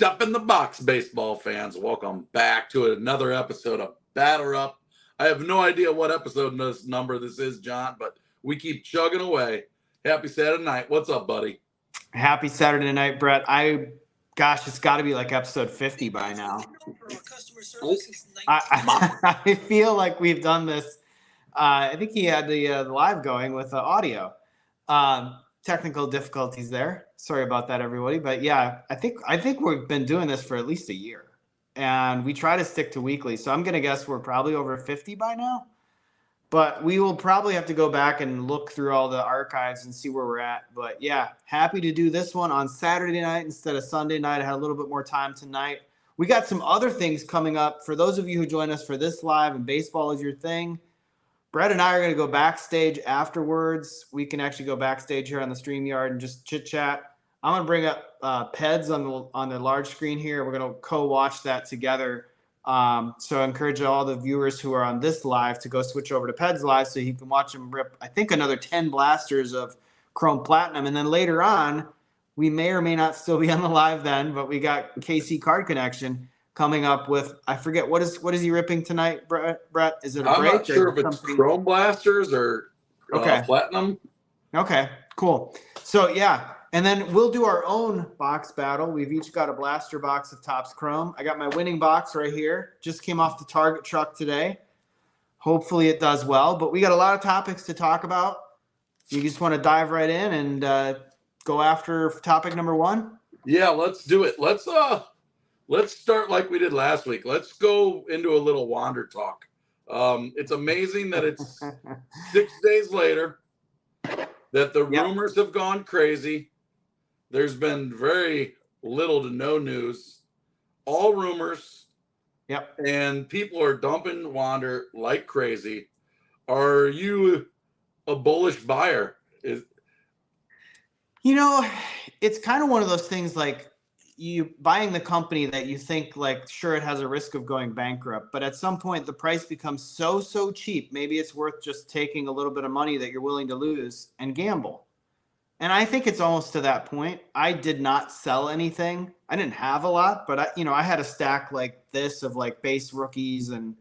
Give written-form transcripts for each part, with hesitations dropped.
Step in the box, baseball fans. Welcome back to another episode of Batter Up. I have no idea what episode number this is, John, but we keep chugging away. Happy Saturday night. What's up, buddy? Happy Saturday night, Brett. Gosh, it's got to be like episode 50 by now. I feel like we've done this. I think he had the live going with audio. Technical difficulties there. Sorry about that, everybody. But yeah, I think we've been doing this for at least a year, and we try to stick to weekly. So I'm gonna guess we're probably over 50 by now. But we will probably have to go back and look through all the archives and see where we're at. But yeah, happy to do this one on Saturday night instead of Sunday night. I had a little bit more time tonight. We got some other things coming up. For those of you who join us for this live and baseball is your thing, Brett and I are going to go backstage afterwards. We can actually go backstage here on the StreamYard and just chit chat. I'm going to bring up PEDS on the large screen here. We're going to co-watch that together. So I encourage all the viewers who are on this live to go switch over to PEDS Live so you can watch them rip, I think, another 10 blasters of Chrome Platinum. And then later on, we may or may not still be on the live then, but we got KC Card Connection coming up with, I forget, what is he ripping tonight, Brett? Is it a break? I'm not sure if it's Chrome Blasters or Platinum. Okay, cool. So, yeah. And then we'll do our own box battle. We've each got a blaster box of Topps Chrome. I got my winning box right here. Just came off the Target truck today. Hopefully it does well. But we got a lot of topics to talk about. You just want to dive right in and go after topic number one? Yeah, let's do it. Let's start like we did last week. Let's go into a little Wander talk. It's amazing that it's 6 days later that the rumors have gone crazy. There's been very little to no news, all rumors. Yep. And people are dumping Wander like crazy. Are you a bullish buyer? It's kind of one of those things like you buying the company that you think like, sure, it has a risk of going bankrupt, but at some point the price becomes so cheap. Maybe it's worth just taking a little bit of money that you're willing to lose and gamble. And I think it's almost to that point. I did not sell anything. I didn't have a lot, but I had a stack like this of like base rookies and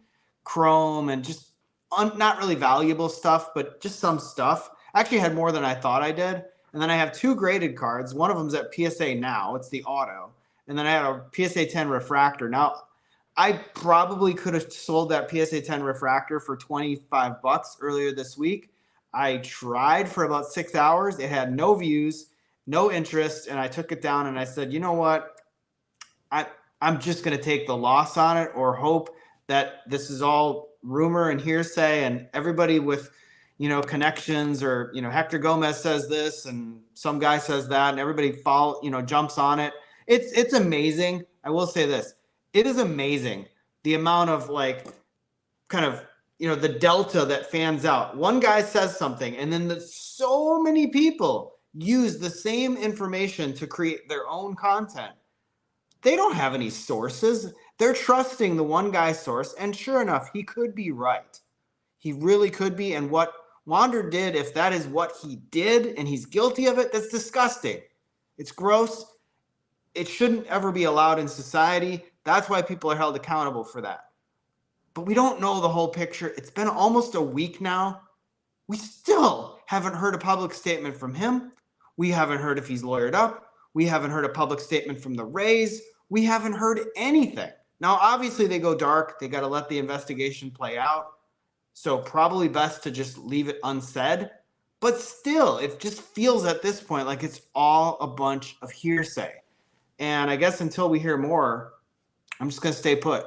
Chrome and just not really valuable stuff, but just some stuff. I actually had more than I thought I did. And then I have two graded cards. One of them's at PSA now. It's the auto. And then I had a PSA 10 refractor. Now, I probably could have sold that PSA 10 refractor for $25 earlier this week. I tried for about 6 hours. It had no views, no interest, and I took it down and I said, you know what? I'm just going to take the loss on it or hope that this is all rumor and hearsay and everybody with, connections or, Hector Gomez says this and some guy says that and everybody jumps on it. It's amazing. I will say this. It is amazing the amount of the delta that fans out. One guy says something, and then so many people use the same information to create their own content. They don't have any sources. They're trusting the one guy's source, and sure enough, he could be right. He really could be, and what Wander did, if that is what he did, and he's guilty of it, that's disgusting. It's gross. It shouldn't ever be allowed in society. That's why people are held accountable for that. But we don't know the whole picture. It's been almost a week now. We still haven't heard a public statement from him. We haven't heard if he's lawyered up. We haven't heard a public statement from the Rays. We haven't heard anything. Now, obviously, they go dark. They got to let the investigation play out. So probably best to just leave it unsaid. But still, it just feels at this point like it's all a bunch of hearsay. And I guess until we hear more, I'm just going to stay put.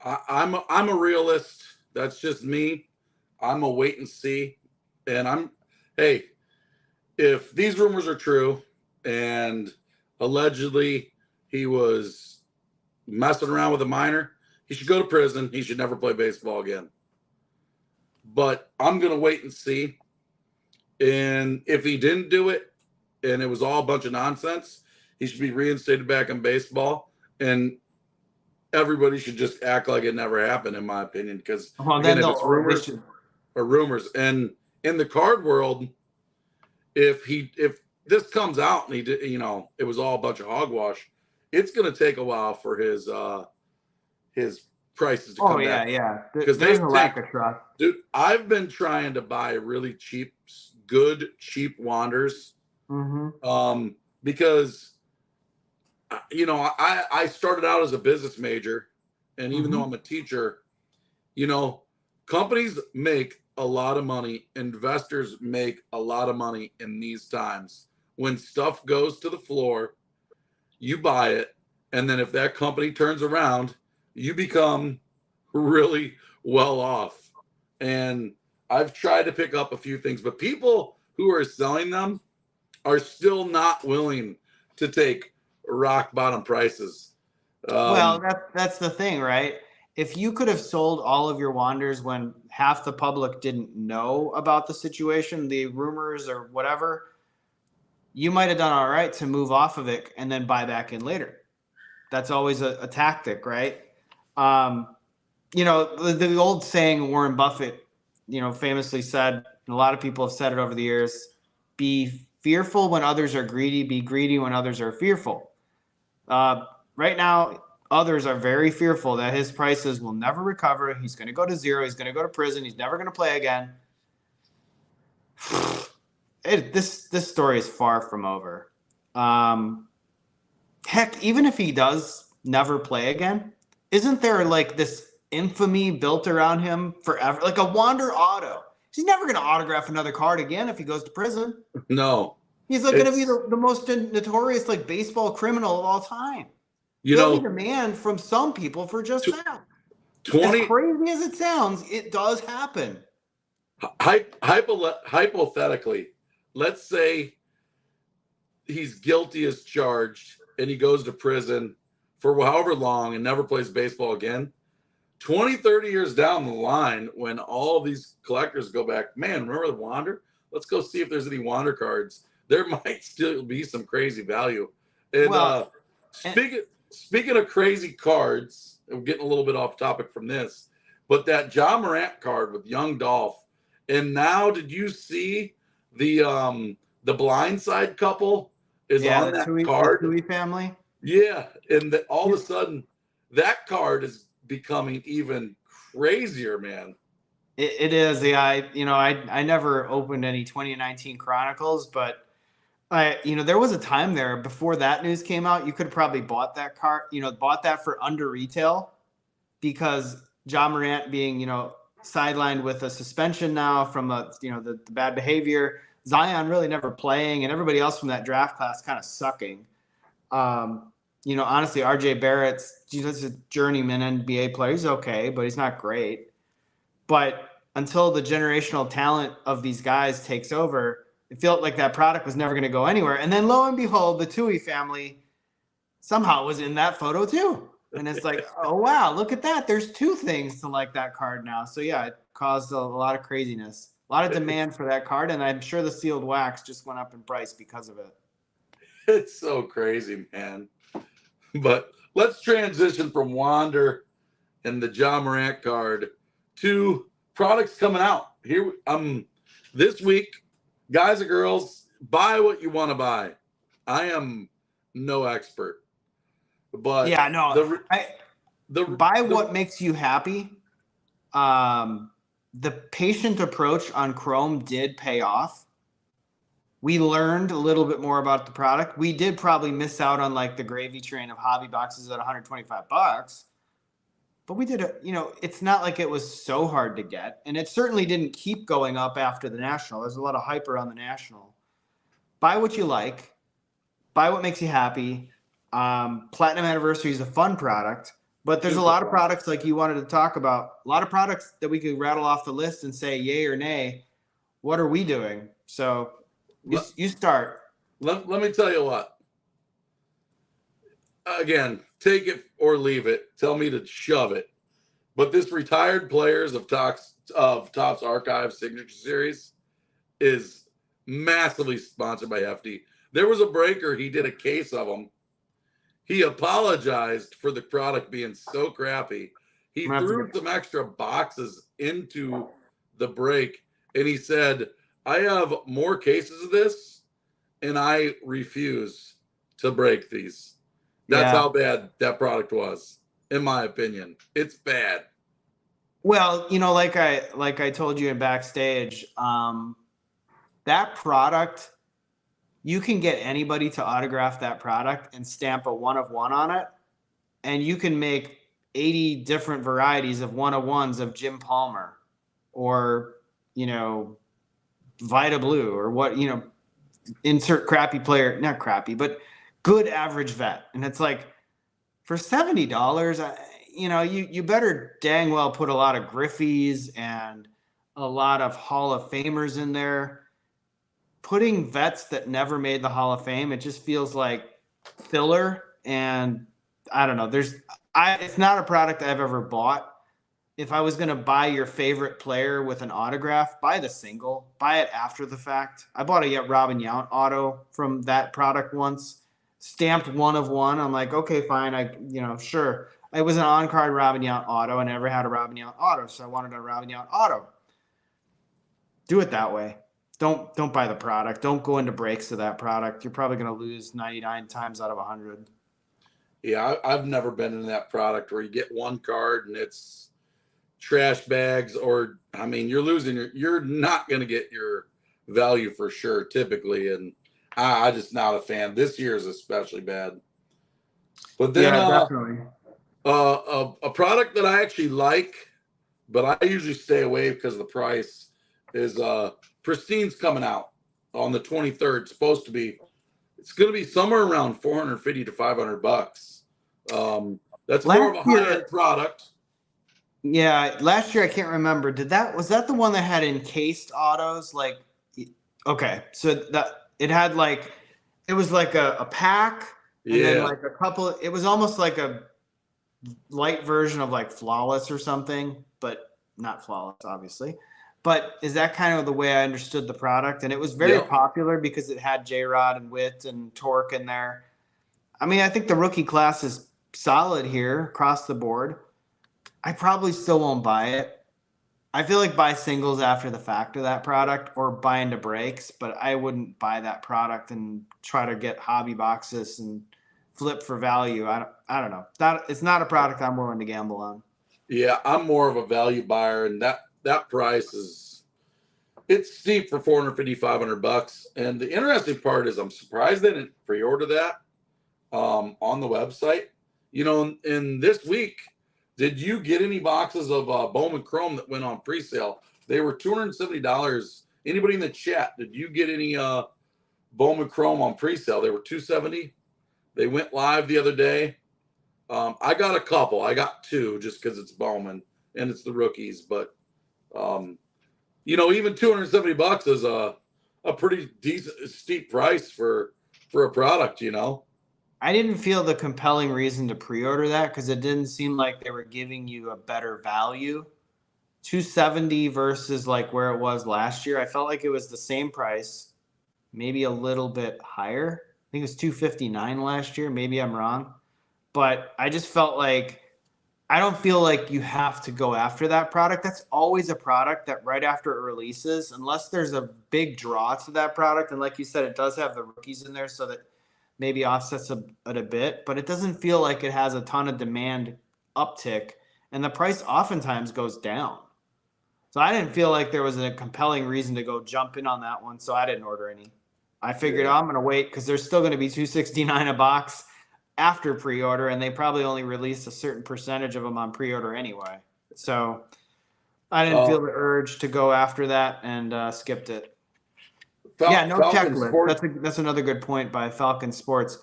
I'm a realist. That's just me. I'm a wait and see. And if these rumors are true and allegedly he was messing around with a minor, he should go to prison. He should never play baseball again. But I'm going to wait and see. And if he didn't do it and it was all a bunch of nonsense, he should be reinstated back in baseball. And everybody should just act like it never happened, in my opinion, because again, if it's rumors, and in the card world, if this comes out and he did, it was all a bunch of hogwash, it's going to take a while for his prices to Oh come yeah, back yeah. because There's they a lack take. of trust. Dude, I've been trying to buy really cheap, good, cheap Wanders, Mm-hmm. because I started out as a business major, and even though Mm-hmm. I'm a teacher, you know, companies make a lot of money, investors make a lot of money in these times. When stuff goes to the floor, you buy it, and then if that company turns around, you become really well off. And I've tried to pick up a few things, but people who are selling them are still not willing to take rock bottom prices. Well, Um, that's the thing, right? If you could have sold all of your Wanders when half the public didn't know about the situation, the rumors or whatever, you might have done all right to move off of it and then buy back in later. That's always a tactic, right? Um, the old saying Warren Buffett, famously said, and a lot of people have said it over the years: be fearful when others are greedy, be greedy when others are fearful. Uh, right now, others are very fearful that his prices will never recover. He's going to go to zero. He's going to go to prison. He's never going to play again. This story is far from over. Heck, even if he does never play again, isn't there like this infamy built around him forever? Like a Wander auto. He's never going to autograph another card again if he goes to prison. no, He's like going to be it's the most notorious like baseball criminal of all time. you He'll be know demand from some people for just tw- that. As 20 crazy as it sounds, it does happen. hypothetically. Let's say he's guilty as charged and he goes to prison for however long and never plays baseball again. 20, 30 years down the line, when all these collectors go back, man, remember the Wander? Let's go see if there's any Wander cards. There might still be some crazy value. And Well, and, speaking of crazy cards, I'm getting a little bit off topic from this, but that John Morant card with Young Dolph. And now, did you see the Blindside couple is yeah, on the that Tui card? family. Yeah, and all of You- a sudden, that card is becoming even crazier, man. it is. Yeah, I never opened any 2019 Chronicles, but there was a time there before that news came out. You could have probably bought that card, bought that for under retail because John Morant being, sidelined with a suspension now from the bad behavior. Zion really never playing, and everybody else from that draft class kind of sucking. Honestly, RJ Barrett's just a journeyman NBA player. He's okay, but he's not great. But until the generational talent of these guys takes over, it felt like that product was never going to go anywhere. And then lo and behold, the Tui family somehow was in that photo too. And it's like, oh, wow, look at that. There's two things to like that card now. So, yeah, it caused a lot of craziness, a lot of demand for that card. And I'm sure the sealed wax just went up in price because of it. It's so crazy, man. But let's transition from Wander and the John Morant card to products coming out here. This week, guys and girls, buy what you want to buy. I am no expert, but Yeah, no, the buy what makes you happy. The patient approach on Chrome did pay off. We learned a little bit more about the product. We did probably miss out on like the gravy train of hobby boxes at $125, but we did it's not like it was so hard to get, and it certainly didn't keep going up after the national. There's a lot of hype around the national. Buy what you like, buy what makes you happy. Platinum Anniversary is a fun product, but there's a lot of products like you wanted to talk about, a lot of products that we could rattle off the list and say yay or nay. What are we doing? So you start. Let me tell you what. Again, take it or leave it. Tell me to shove it. But this retired players of Topps Archive Signature Series is massively sponsored by Hefty. There was a breaker. He did a case of them. He apologized for the product being so crappy. He threw some extra boxes into the break, and he said, I have more cases of this, and I refuse to break these. That's Yeah. how bad that product was, in my opinion. It's bad. Well, like I told you in backstage, that product, you can get anybody to autograph that product and stamp a 1 of 1 on it, and you can make 80 different varieties of 1 of 1s of Jim Palmer or, Vita Blue or insert crappy player, not crappy, but good average vet. And it's like, for $70, you better dang well put a lot of Griffies and a lot of Hall of Famers in there. Putting vets that never made the Hall of Fame, it just feels like filler. And I don't know. It's not a product I've ever bought. If I was going to buy your favorite player with an autograph, buy the single, buy it after the fact. I bought a Robin Yount auto from that product once, stamped 1 of 1. I'm like, okay, fine. Sure. It was an on-card Robin Yount auto. I never had a Robin Yount auto, so I wanted a Robin Yount auto. Do it that way. Don't buy the product. Don't go into breaks of that product. You're probably going to lose 99 times out of 100. Yeah, I've never been in that product where you get one card and it's trash bags, or you're not going to get your value for sure typically, and I just not a fan. This year is especially bad. But then definitely. a product that I actually like, but I usually stay away because of the price, is Pristine's coming out on the 23rd. It's going to be somewhere around 450 to $500. That's more of a high-end product. Yeah, last year I can't remember. Was that the one that had encased autos? Okay, so that it had it was like a pack, and then like a couple. It was almost like a light version of Flawless or something, but not Flawless, obviously. But is that kind of the way I understood the product? And it was very popular because it had J-Rod and Witt and Torque in there. I mean, I think the rookie class is solid here across the board. I probably still won't buy it. I feel like buy singles after the fact of that product or buy into breaks, but I wouldn't buy that product and try to get hobby boxes and flip for value. I don't know. It's not a product I'm willing to gamble on. Yeah, I'm more of a value buyer, and that price it's steep for 450, $500. And the interesting part is I'm surprised they didn't pre-order that on the website. In this week, did you get any boxes of Bowman Chrome that went on pre-sale? They were $270. Anybody in the chat, did you get any Bowman Chrome on pre-sale? They were $270. They went live the other day. I got a couple. I got 2 just because it's Bowman and it's the rookies. But even $270 is a pretty decent, steep price for a product. I didn't feel the compelling reason to pre-order that because it didn't seem like they were giving you a better value. $270 versus where it was last year. I felt like it was the same price, maybe a little bit higher. I think it was $259 last year. Maybe I'm wrong. But I just felt like I don't feel like you have to go after that product. That's always a product that right after it releases, unless there's a big draw to that product, and like you said, it does have the rookies in there so that maybe offsets it a bit, but it doesn't feel like it has a ton of demand uptick, and the price oftentimes goes down. So I didn't feel like there was a compelling reason to go jump in on that one, so I didn't order any. I figured I'm going to wait because there's still going to be $269 a box after pre-order, and they probably only release a certain percentage of them on pre-order anyway. So I didn't feel the urge to go after that and skipped it. No Falcon checklist. Sports. That's another good point by Falcon Sports.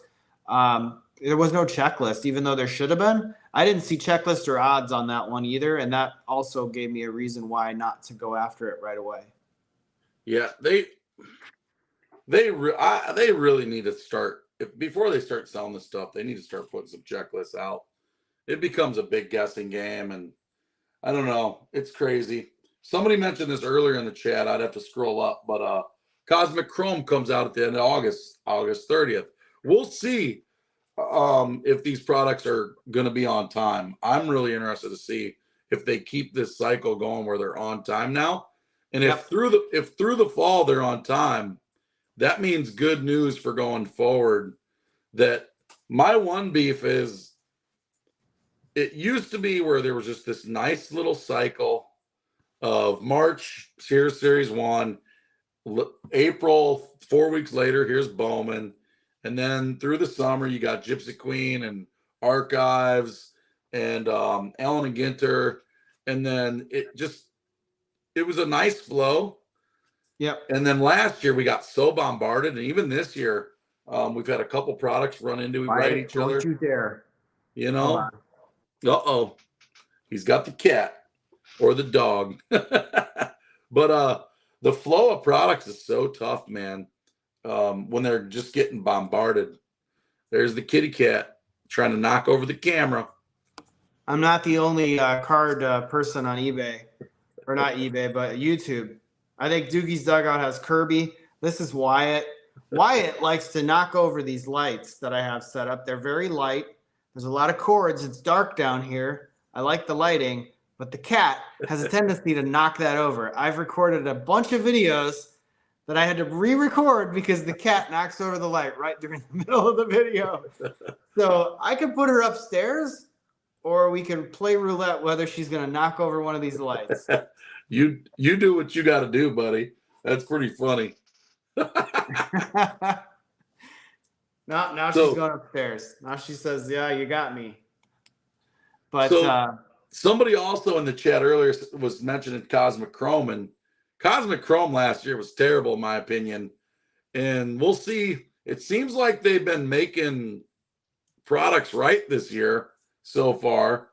There was no checklist, even though there should have been. I didn't see checklist or odds on that one either, and that also gave me a reason why not to go after it right away. Yeah, they really need to start before they start selling this stuff. They need to start putting some checklists out. It becomes a big guessing game, and I don't know. It's crazy. Somebody mentioned this earlier in the chat. I'd have to scroll up, but Cosmic Chrome comes out at the end of August 30th. We'll see if these products are going to be on time. I'm really interested to see if they keep this cycle going where they're on time now. And if through the fall they're on time, that means good news for going forward, that My one beef is it used to be where there was just this nice little cycle of March, here's Series 1, April, 4 weeks later, here's Bowman. And then through the summer, you got Gypsy Queen and Archives and Allen and Ginter. And then it was a nice flow. Yep. And then last year we got so bombarded, and even this year, we've had a couple products run into right each other. Don't you dare. You know, he's got the cat or the dog. But the flow of products is so tough, man. When they're just getting bombarded. There's the kitty cat trying to knock over the camera. I'm not the only card person on eBay, or not eBay, but YouTube. I think Doogie's Dugout has Kirby. This is Wyatt. Wyatt likes to knock over these lights that I have set up. They're very light. There's a lot of cords. It's dark down here. I like the lighting, but the cat has a tendency to knock that over. I've recorded a bunch of videos that I had to re-record because the cat knocks over the light right during the middle of the video. So I can put her upstairs, or we can play roulette whether she's going to knock over one of these lights. You do what you got to do, buddy. That's pretty funny. Now she's going upstairs. Now she says, "Yeah, you got me." But somebody also in the chat earlier was mentioning Cosmic Chrome, and Cosmic Chrome last year was terrible in my opinion. And we'll see. It seems like they've been making products right this year so far.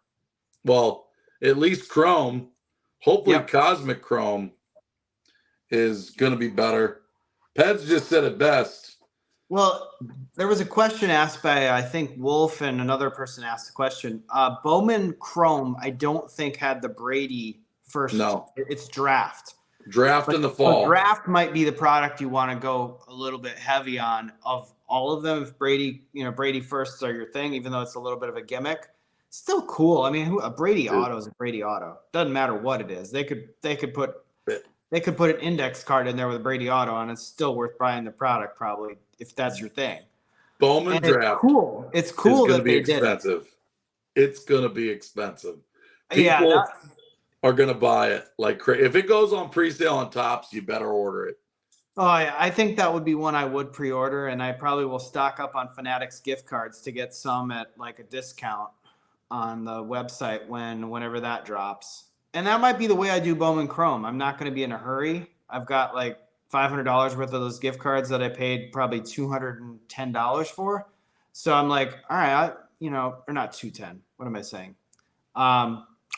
Well, at least Chrome. Hopefully Cosmic Chrome is going to be better. Peds just said it best. Well, there was a question asked by, I think, Wolf, and another person asked the question. Bowman Chrome, I don't think had the Brady first. No. It's draft. Draft in the fall. So draft might be the product you want to go a little bit heavy on of all of them. If Brady firsts are your thing, even though it's a little bit of a gimmick, still cool. I mean, a Brady auto is a Brady auto. Doesn't matter what it is. They could put an index card in there with a Brady auto, and it's still worth buying the product probably if that's your thing. Bowman and draft. It's cool that they did it. It's going to be expensive. People are going to buy it like crazy. If it goes on pre-sale on Topps, you better order it. Oh, yeah. I think that would be one I would pre-order, and I probably will stock up on Fanatics gift cards to get some at like a discount on the website whenever that drops. And that might be the way I do Bowman Chrome. I'm not going to be in a hurry. I've got like $500 worth of those gift cards that I paid probably $210 for. So I'm like, all right, or not 210. What am I saying?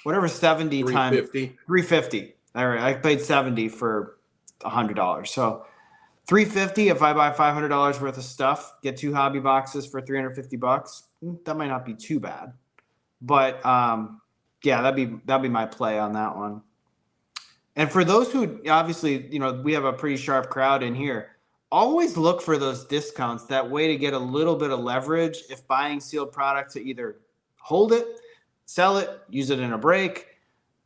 Whatever 70 times 350. All right, I paid 70 for $100. So $350 if I buy $500 worth of stuff, get 2 hobby boxes for $350. That might not be too bad. But yeah, that'd be my play on that one. And for those who obviously, we have a pretty sharp crowd in here. Always look for those discounts. That way to get a little bit of leverage if buying sealed product to either hold it, sell it, use it in a break,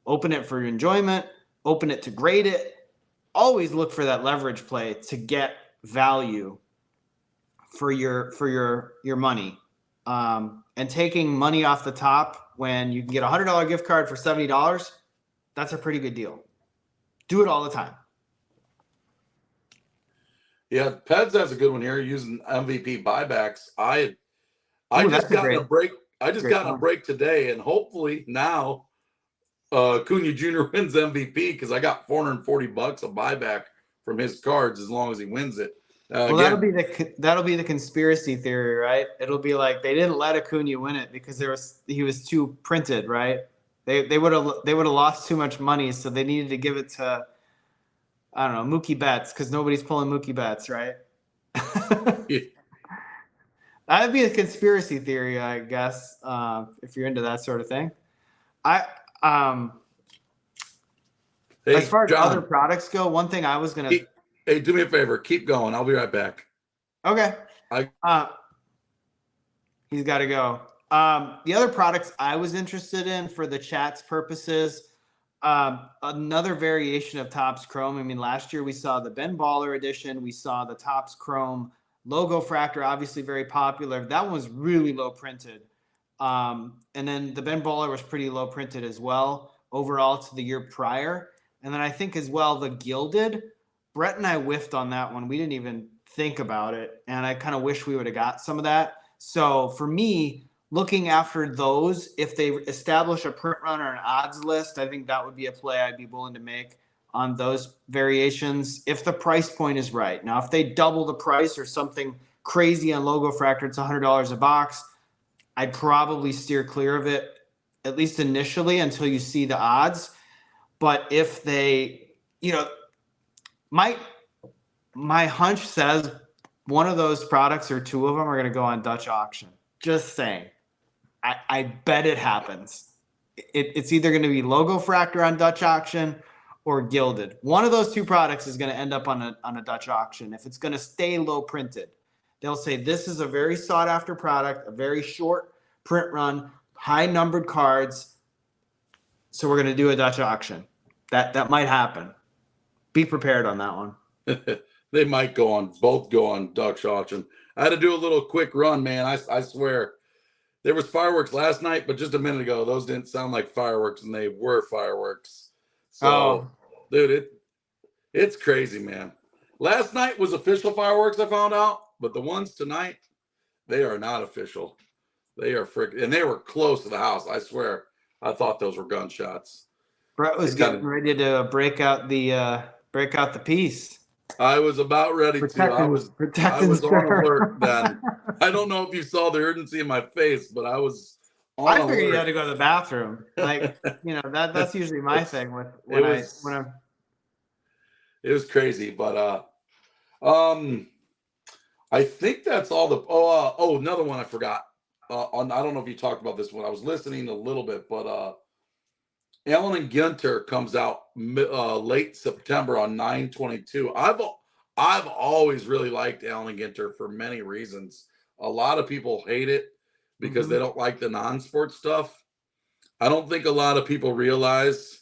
open it for enjoyment, open it to grade it. Always look for that leverage play to get value for your money. And taking money off the top when you can get a $100 gift card for $70, that's a pretty good deal. Do it all the time. Yeah, Peds has a good one here using MVP buybacks. I just got in a break. I just got in a break today, and hopefully now Cunha Jr. wins MVP because I got $440 a buyback from his cards as long as he wins it. Well, that'll be the conspiracy theory, right? It'll be like they didn't let Acuna win it because he was too printed, right? They would have lost too much money, so they needed to give it to, I don't know, Mookie Betts, because nobody's pulling Mookie Betts, right? Yeah. That'd be a conspiracy theory, I guess, if you're into that sort of thing. Hey, as far as John, other products go, one thing I was gonna. Hey, do me a favor. Keep going. I'll be right back. Okay. He's got to go. The other products I was interested in for the chat's purposes, another variation of Topps Chrome. I mean, last year we saw the Ben Baller edition. We saw the Topps Chrome Logo Fractor, obviously very popular. That one was really low printed. And then the Ben Baller was pretty low printed as well overall to the year prior. And then I think as well the Gilded, Brett and I whiffed on that one. We didn't even think about it, and I kind of wish we would have got some of that. So for me, looking after those, if they establish a print run or an odds list, I think that would be a play I'd be willing to make on those variations if the price point is right. Now, if they double the price or something crazy on Logo Fractor, it's $100 a box, I'd probably steer clear of it, at least initially, until you see the odds. But if they, my hunch says one of those products or two of them are going to go on Dutch auction. Just saying. I bet it happens. It's either going to be Logo Fractor on Dutch auction or Gilded. One of those two products is going to end up on a Dutch auction. If it's going to stay low printed, they'll say this is a very sought after product, a very short print run, high numbered cards. So we're going to do a Dutch auction. That might happen. Be prepared on that one. They might both go on Dutch auction. I had to do a little quick run, man. I swear. There was fireworks last night, but just a minute ago, those didn't sound like fireworks, and they were fireworks. So, dude, it's crazy, man. Last night was official fireworks, I found out, but the ones tonight, they are not official. They are and they were close to the house. I swear, I thought those were gunshots. Brett was getting ready to break out the piece. I was about ready to. I was on alert then. I don't know if you saw the urgency in my face, but I was on alert. I figured you had to go to the bathroom. Like, that's usually my thing when I'm. It was crazy, but I think that's all the. Another one I forgot. I don't know if you talked about this one. I was listening a little bit, but Allen & Ginter comes out late September on 9/22. I've always really liked Allen & Ginter for many reasons. A lot of people hate it because they don't like the non-sport stuff. I don't think a lot of people realize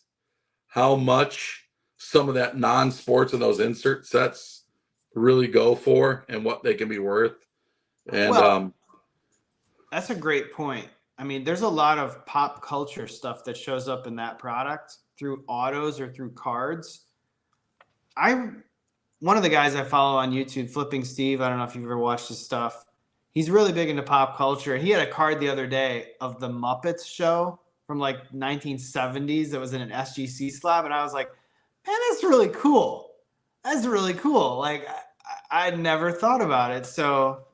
how much some of that non-sports and those insert sets really go for and what they can be worth. And that's a great point. I mean, there's a lot of pop culture stuff that shows up in that product through autos or through cards. One of the guys I follow on YouTube, Flipping Steve, I don't know if you've ever watched his stuff. He's really big into pop culture. He had a card the other day of the Muppets show from like 1970s that was in an SGC slab. And I was like, man, that's really cool. That's really cool. Like, I'd never thought about it. So,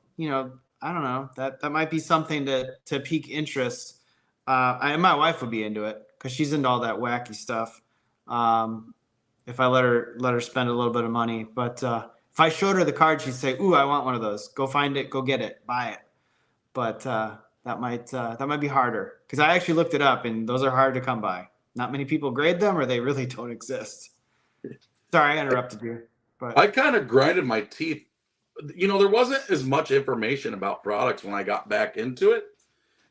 I don't know. That might be something to pique interest. My wife would be into it because she's into all that wacky stuff. If I let her spend a little bit of money, but if I showed her the card, she'd say, "Ooh, I want one of those. Go find it. Go get it. Buy it." But that might be harder because I actually looked it up, and those are hard to come by. Not many people grade them, or they really don't exist. Sorry, I interrupted you. But I kind of grinded my teeth. There wasn't as much information about products when I got back into it.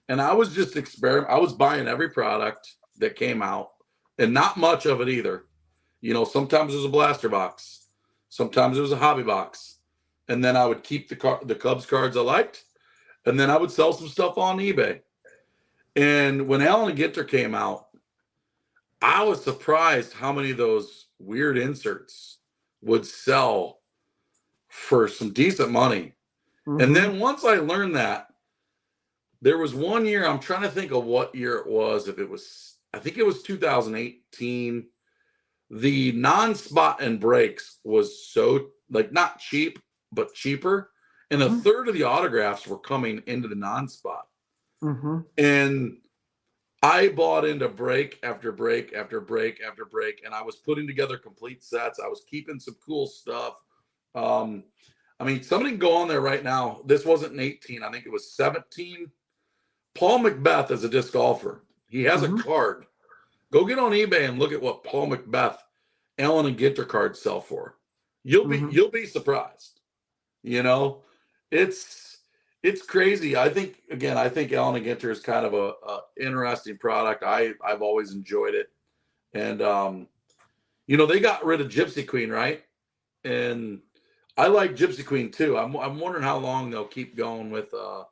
And I was just I was buying every product that came out and not much of it either. Sometimes it was a blaster box. Sometimes it was a hobby box. And then I would keep the Cubs cards I liked. And then I would sell some stuff on eBay. And when Allen & Ginter came out, I was surprised how many of those weird inserts would sell for some decent money. And then once I learned that, there was one year, I'm trying to think of what year it was. I think it was 2018. The non-spot and breaks was so not cheap, but cheaper. And a third of the autographs were coming into the non-spot. And I bought into break after break after break after break. And I was putting together complete sets. I was keeping some cool stuff. Somebody can go on there right now. This wasn't an 18. I think it was 17. Paul McBeth is a disc golfer. He has a card. Go get on eBay and look at what Paul McBeth, Allen & Ginter cards sell for. You'll be surprised. It's crazy. I think Allen & Ginter is kind of a interesting product. I've always enjoyed it. And they got rid of Gypsy Queen, right? And I like Gypsy Queen too. I'm wondering how long they'll keep going with Allen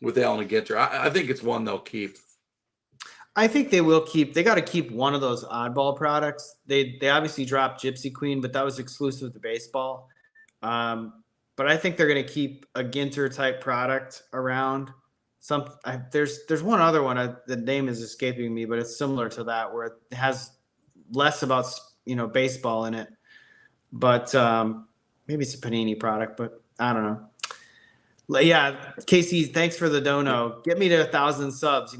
and Ginter. I think it's one they'll keep. I think they will keep. They got to keep one of those oddball products. They obviously dropped Gypsy Queen, but that was exclusive to baseball. But I think they're going to keep a Ginter type product around. There's one other one. The name is escaping me, but it's similar to that, where it has less about baseball in it. But maybe it's a Panini product, but I don't know. Yeah, Casey, thanks for the dono. Get me to 1,000 subs.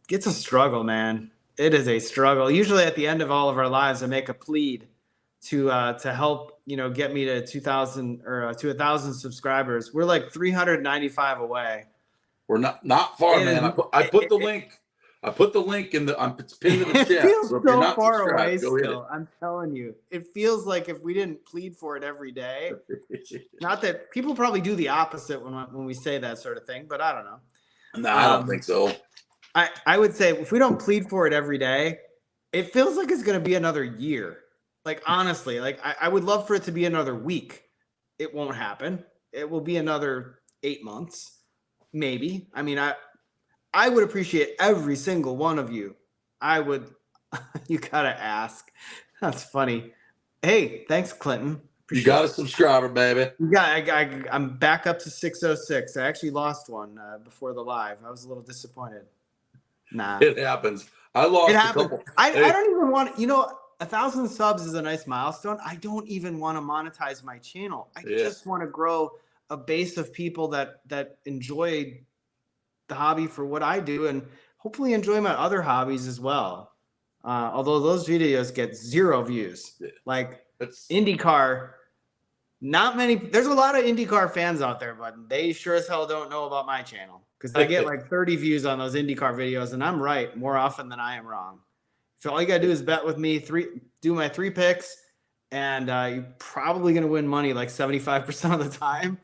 It's a struggle, man. It is a struggle. Usually at the end of all of our lives, I make a plead to help, get me to 2,000 or to 1,000 subscribers. We're like 395 away. We're not far, man. I put the link. I put the link in it's pinned to the chat. It feels So if you're so not far subscribed, away go hit still. I'm telling you, it feels like if we didn't plead for it every day. it. Not that people probably do the opposite when we say that sort of thing, but I don't know. No, I don't think so. I would say if we don't plead for it every day, it feels like it's going to be another year. Like, honestly, like I would love for it to be another week. It won't happen. It will be another 8 months, maybe. I mean, I would appreciate every single one of you. I would. You got to ask. That's funny. Hey, thanks, Clinton. You got a subscriber, baby. Yeah, I'm back up to 606. I actually lost one before the live. I was a little disappointed. Nah, It happens. I lost it a happens. couple. I don't even want. 1,000 subs is a nice milestone. I don't even want to monetize my channel. I just want to grow a base of people that enjoy the hobby for what I do, and hopefully enjoy my other hobbies as well. Although those videos get 0 views, like IndyCar. Not many. There's a lot of IndyCar fans out there, but they sure as hell don't know about my channel because I get like 30 views on those IndyCar videos, and I'm right more often than I am wrong. So all you gotta do is bet with me, do my 3 picks, and you're probably gonna win money like 75% of the time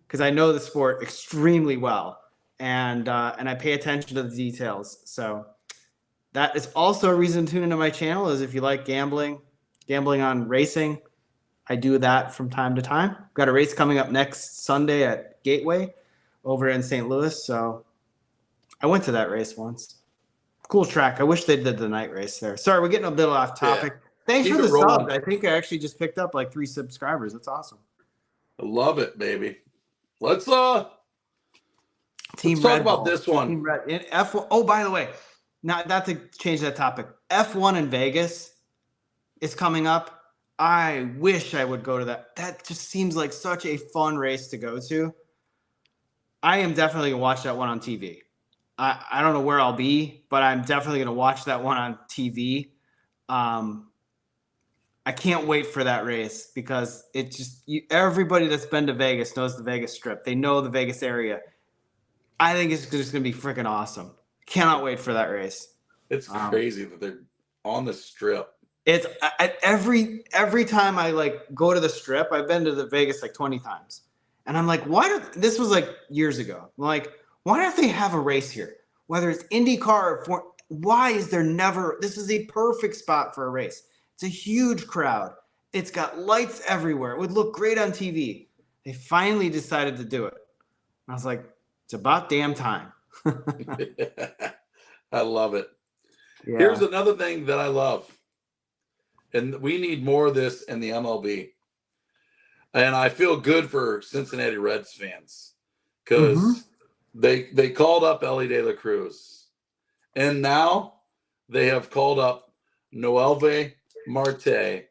because I know the sport extremely well, and I pay attention to the details. So that is also a reason to tune into my channel. Is if you like gambling on racing. I do that from time to time. Got a race coming up next Sunday at Gateway over in St. Louis. So I went to that race once. Cool track. I wish they did the night race there. Sorry, we're getting a bit off topic. Yeah. Thanks for the sub. I think I actually just picked up like 3 subscribers. That's awesome. I love it, baby. Let's talk about this one. Team Red in F1. Oh, by the way, not to change that topic. F1 in Vegas is coming up. I wish I would go to that. That just seems like such a fun race to go to. I am definitely going to watch that one on TV. I don't know where I'll be, but I'm definitely going to watch that one on TV. I can't wait for that race because it just everybody that's been to Vegas knows the Vegas Strip. They know the Vegas area. I think it's just going to be freaking awesome. Cannot wait for that race. It's crazy that they're on the Strip. It's every time I like go to the Strip, I've been to the Vegas like 20 times. And I'm like, this was like years ago. I'm like, why don't they have a race here? Whether it's IndyCar or why is there never, this is a perfect spot for a race. It's a huge crowd. It's got lights everywhere. It would look great on TV. They finally decided to do it. I was like, it's about damn time. I love it. Yeah. Here's another thing that I love. And we need more of this in the MLB. And I feel good for Cincinnati Reds fans because they called up Elly De La Cruz. And now they have called up Noelvi Marte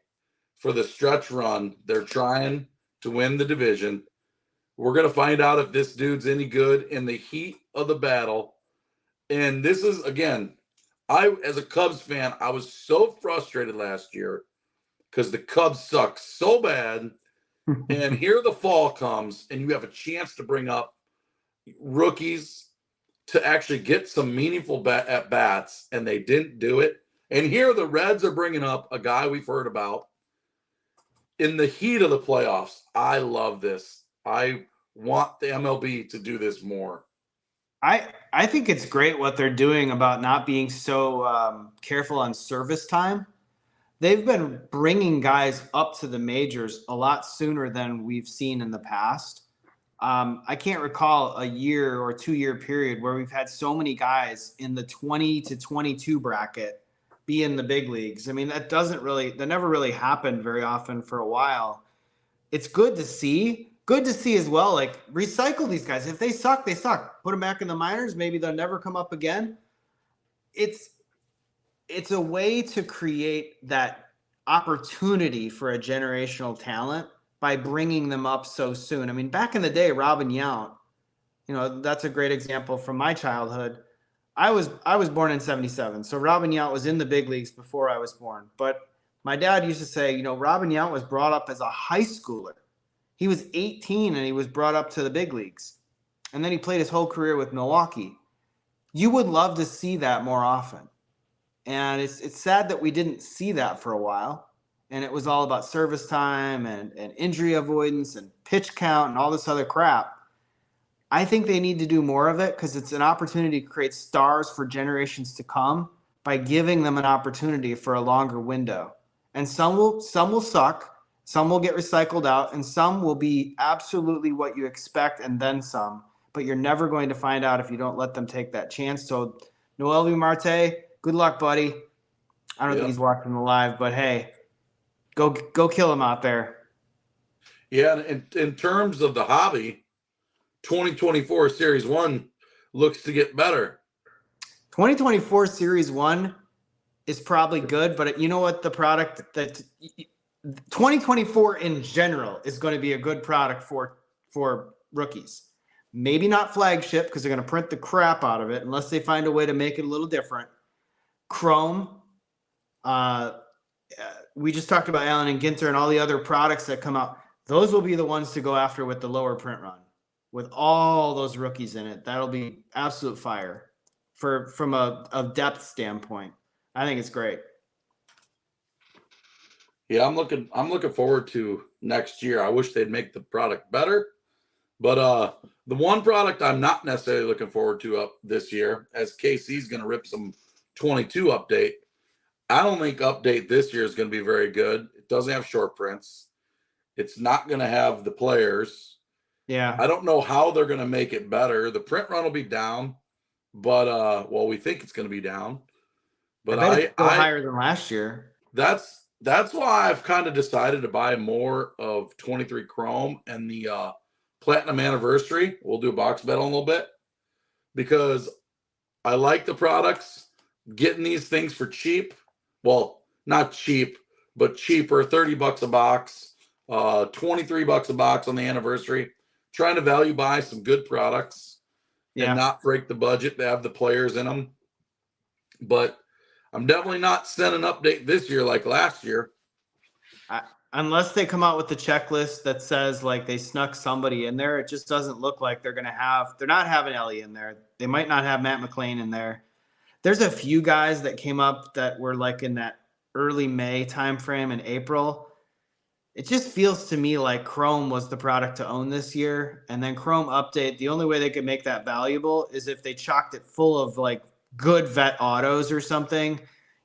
for the stretch run. They're trying to win the division. We're going to find out if this dude's any good in the heat of the battle. And this is, again, as a Cubs fan, I was so frustrated last year because the Cubs suck so bad. And here the fall comes, and you have a chance to bring up rookies to actually get some meaningful at bats, and they didn't do it. And here the Reds are bringing up a guy we've heard about in the heat of the playoffs. I love this. I want the MLB to do this more. I think it's great what they're doing about not being so careful on service time. they've been bringing guys up to the majors a lot sooner than we've seen in the past. I can't recall a year or 2 year period where we've had so many guys in the 20 to 22 bracket be in the big leagues. I mean, that never really happened very often for a while. It's good to see. Good to see as well. Like, recycle these guys. If they suck, they suck. Put them back in the minors. Maybe they'll never come up again. It's a way to create that opportunity for a generational talent by bringing them up so soon. I mean, back in the day, Robin Yount, that's a great example from my childhood. I was born in 77. So Robin Yount was in the big leagues before I was born. But my dad used to say, Robin Yount was brought up as a high schooler. He was 18 and he was brought up to the big leagues. And then he played his whole career with Milwaukee. You would love to see that more often. And it's sad that we didn't see that for a while. And it was all about service time and injury avoidance and pitch count and all this other crap. I think they need to do more of it because it's an opportunity to create stars for generations to come by giving them an opportunity for a longer window. And some will suck. Some will get recycled out, and some will be absolutely what you expect and then some. But you're never going to find out if you don't let them take that chance. So, Noelvi Marte, good luck, buddy. I don't think he's watching the live, but hey, go kill him out there. Yeah, and in terms of the hobby, 2024 Series 1 looks to get better. 2024 Series 1 is probably good, but you know what? The product that 2024 in general is going to be a good product for rookies. Maybe not flagship because they're going to print the crap out of it unless they find a way to make it a little different. Chrome. We just talked about Allen and Ginter and all the other products that come out. Those will be the ones to go after with the lower print run. With all those rookies in it, that'll be absolute fire from a depth standpoint. I think it's great. Yeah, I'm looking forward to next year. I wish they'd make the product better, but the one product I'm not necessarily looking forward to up this year, as KC's going to rip some 22 update. I don't think update this year is going to be very good. It doesn't have short prints. It's not going to have the players. Yeah, I don't know how they're going to make it better. The print run will be down, but we think it's going to be down. But I bet it's still higher than last year. That's why I've kind of decided to buy more of 23 Chrome and the Platinum Anniversary. We'll do a box bet on a little bit because I like the products. Getting these things for cheap. Well, not cheap, but cheaper. $30 a box, $23 a box on the Anniversary. Trying to value buy some good products and not break the budget to have the players in them. But I'm definitely not sending an update this year like last year. Unless they come out with the checklist that says like they snuck somebody in there, it just doesn't look like they're not having Ellie in there. They might not have Matt McLain in there. There's a few guys that came up that were like in that early May timeframe in April. It just feels to me like Chrome was the product to own this year. And then Chrome update, the only way they could make that valuable is if they chocked it full of like good vet autos or something,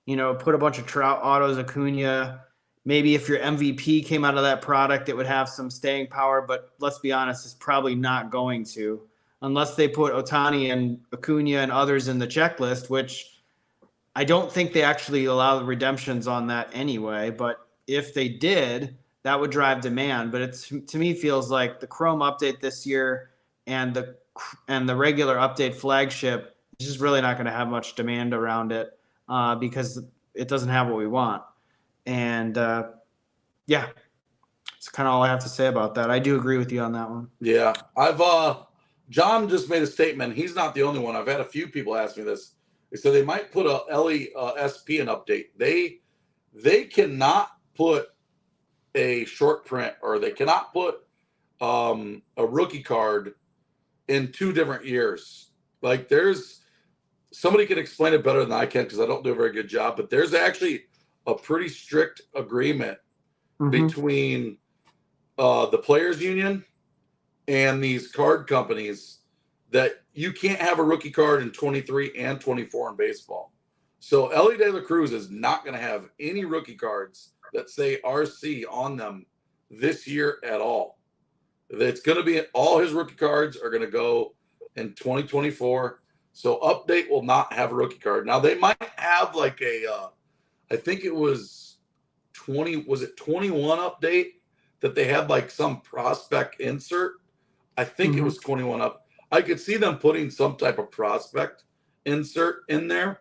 put a bunch of Trout autos, Acuna. Maybe if your MVP came out of that product, it would have some staying power, but let's be honest, it's probably not going to, unless they put Ohtani and Acuna and others in the checklist, which I don't think they actually allow the redemptions on that anyway. But if they did, that would drive demand. But to me feels like the Chrome update this year and the regular update flagship is just really not going to have much demand around it because it doesn't have what we want. And that's kind of all I have to say about that. I do agree with you on that one. Yeah, John just made a statement. He's not the only one. I've had a few people ask me this. They said they might put a Ellie SP in update. They cannot put a short print or they cannot put a rookie card in 2 different years. Like somebody can explain it better than I can because I don't do a very good job, but there's actually a pretty strict agreement between the players union and these card companies that you can't have a rookie card in 23 and 24 in baseball. So Ellie De La Cruz is not going to have any rookie cards that say RC on them this year at all. It's going to be all his rookie cards are going to go in 2024. So Update will not have a rookie card. Now they might have like I think it was 21 Update that they had like some prospect insert. I think it was 21 up. I could see them putting some type of prospect insert in there.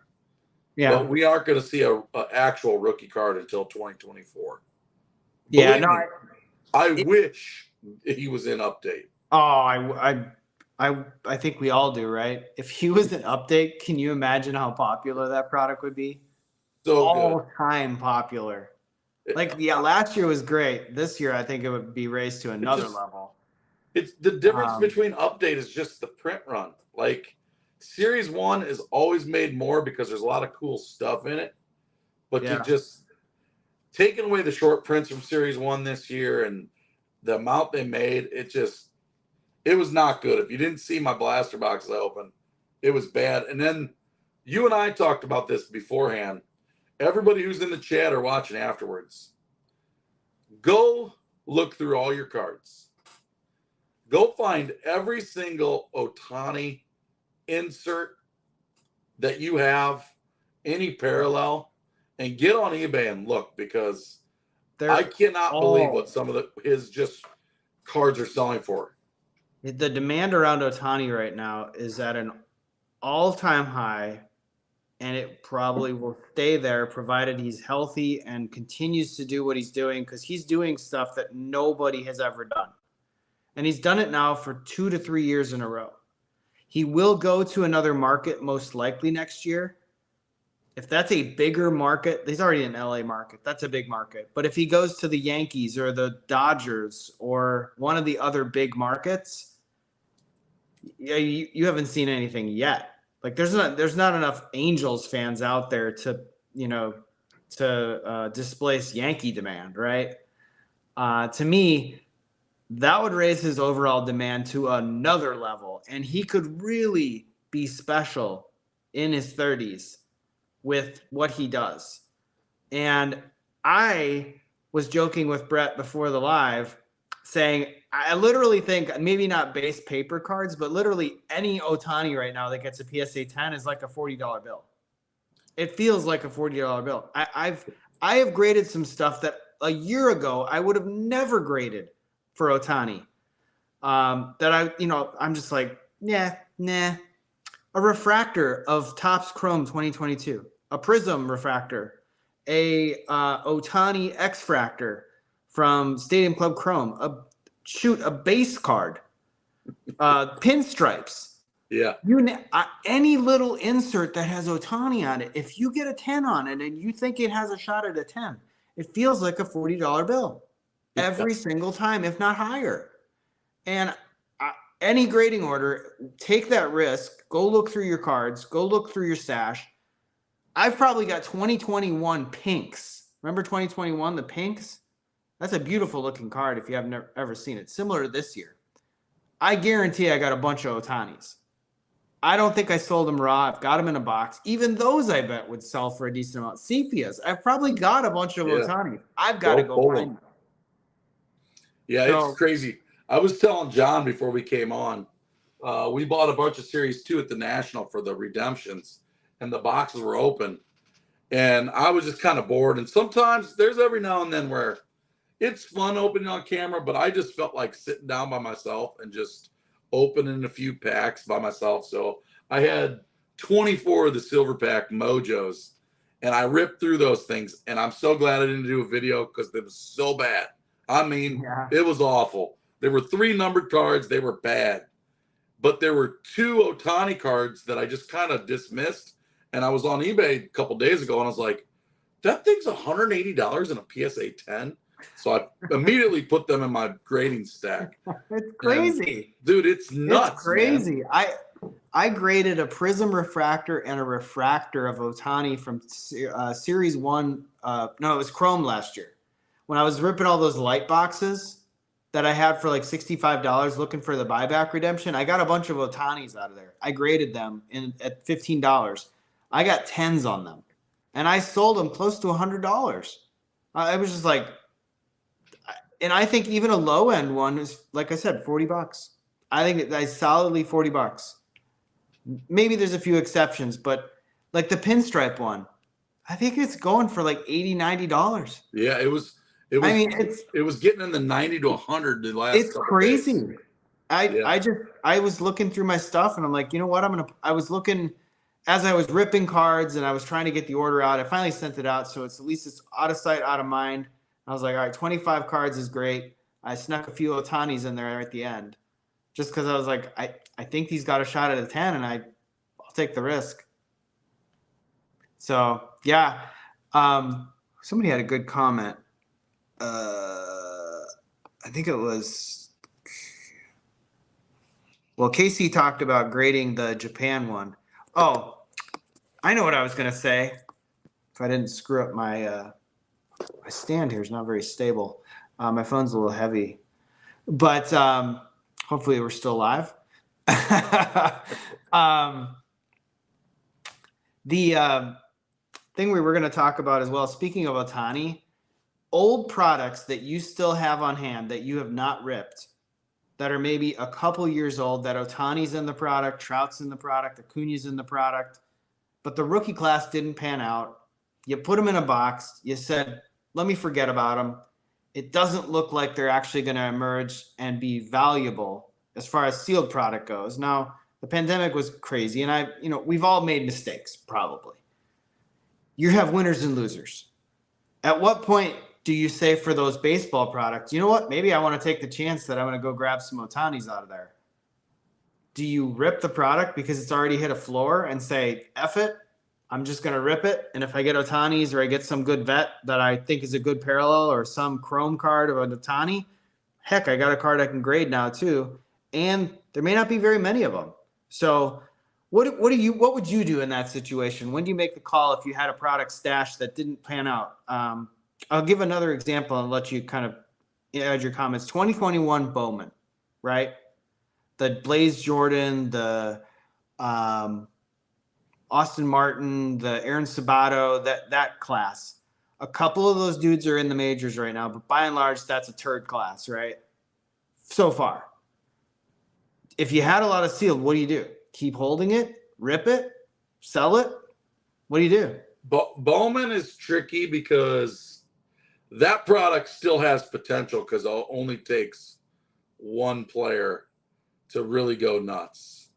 Yeah. But we aren't going to see a actual rookie card until 2024. Yeah. Believe me, I wish he was in Update. Oh, I think we all do, right? If he was an Update, can you imagine how popular that product would be? So all good. time popular. Like, yeah, last year was great. This year, I think it would be raised to another level. It's the difference between Update is just the print run. Like Series 1 is always made more because there's a lot of cool stuff in it. But you just taking away the short prints from Series 1 this year and the amount they made, it was not good. If you didn't see my blaster box I opened, it was bad. And then you and I talked about this beforehand. Everybody who's in the chat or watching afterwards, go look through all your cards. Go find every single Ohtani insert that you have, any parallel, and get on eBay and look, because I cannot believe what some of his just cards are selling for. The demand around Ohtani right now is at an all-time high, and it probably will stay there provided he's healthy and continues to do what he's doing, because he's doing stuff that nobody has ever done. And he's done it now for 2 to 3 years in a row. He will go to another market most likely next year. If that's a bigger market, he's already in LA market. That's a big market. But if he goes to the Yankees or the Dodgers or one of the other big markets, you haven't seen anything yet. Like there's not enough Angels fans out there to displace Yankee demand, right? To me, that would raise his overall demand to another level, and he could really be special in his 30s with what he does. And I was joking with Brett before the live saying, I literally think maybe not base paper cards, but literally any Ohtani right now that gets a PSA 10 is like a $40 bill. It feels like a $40 bill. I have graded some stuff that a year ago I would have never graded for Ohtani. I'm just like, nah. A refractor of Topps Chrome 2022, a Prism refractor, a Ohtani X-Fractor from Stadium Club Chrome, a base card, pinstripes. Yeah. Any little insert that has Ohtani on it, if you get a 10 on it and you think it has a shot at a 10, it feels like a $40 bill every single time, if not higher. And any grading order, take that risk. Go look through your cards. Go look through your stash. I've probably got 2021 pinks. Remember 2021, the pinks? That's a beautiful looking card if you haven't ever seen it. Similar to this year. I guarantee I got a bunch of Ohtanis. I don't think I sold them raw. I've got them in a box. Even those I bet would sell for a decent amount. Sepias. I've probably got a bunch of Ohtanis. I've got to go find them. Yeah, it's crazy. I was telling John before we came on, we bought a bunch of Series 2 at the National for the redemptions, and the boxes were open. And I was just kind of bored. And sometimes there's every now and then where it's fun opening on camera, but I just felt like sitting down by myself and just opening a few packs by myself. So I had 24 of the silver pack Mojos, and I ripped through those things. And I'm so glad I didn't do a video because it was so bad. I mean, It was awful. There were 3 numbered cards. They were bad. But there were 2 Ohtani cards that I just kind of dismissed. And I was on eBay a couple days ago, and I was like, that thing's $180 in a PSA 10. So I immediately put them in my grading stack. It's crazy. And, dude, it's nuts. It's crazy. Man. I graded a Prism refractor and a refractor of Ohtani from Series 1. No, it was Chrome last year. When I was ripping all those light boxes that I had for like $65 looking for the buyback redemption, I got a bunch of Ohtanis out of there. I graded them at $15. I got 10s on them. and I sold them close to $100. I was just like, and I think even a low end one is, like I said, $40. I think that's solidly $40. Maybe there's a few exceptions, but like the pinstripe one, I think it's going for like $80-$90. Yeah, it was I mean, it was getting in the 90 to 100 the last it's couple crazy. days. Yeah. I was looking through my stuff and I'm like, you know what? I was looking as I was ripping cards and I was trying to get the order out. I finally sent it out, so it's at least it's out of sight, out of mind. I was like, all right, 25 cards is great. I snuck a few Otanis in there at the end, just because I was like, I think he's got a shot at a 10, and I'll take the risk. So yeah, somebody had a good comment. I think it was, well, Casey talked about grading the Japan one. Oh, I know what I was gonna say. If I didn't screw up my my stand here is not very stable. My phone's a little heavy, but hopefully we're still live. The thing we were going to talk about as well, speaking of Ohtani, old products that you still have on hand that you have not ripped, that are maybe a couple years old, that Ohtani's in the product, Trout's in the product, Acuna's in the product, but the rookie class didn't pan out. You put them in a box. You said, let me forget about them. It doesn't look like they're actually going to emerge and be valuable as far as sealed product goes. Now, the pandemic was crazy, and we've all made mistakes, probably. You have winners and losers. At what point do you say for those baseball products, you know what, maybe I want to take the chance that I'm going to go grab some Otanis out of there? Do you rip the product because it's already hit a floor and say, F it, I'm just going to rip it, and if I get Otanis or I get some good vet that I think is a good parallel or some chrome card of an Ohtani, heck, I got a card I can grade now too, and there may not be very many of them. So what would you do in that situation? When do you make the call if you had a product stash that didn't pan out? I'll give another example and let you kind of add your comments. 2021 Bowman, right? The Blaze Jordan, the Austin Martin, the Aaron Sabato, that class. A couple of those dudes are in the majors right now, but by and large, that's a turd class, right? So far. If you had a lot of sealed, what do you do? Keep holding it, rip it, sell it? What do you do? Bowman is tricky because that product still has potential because it only takes one player to really go nuts.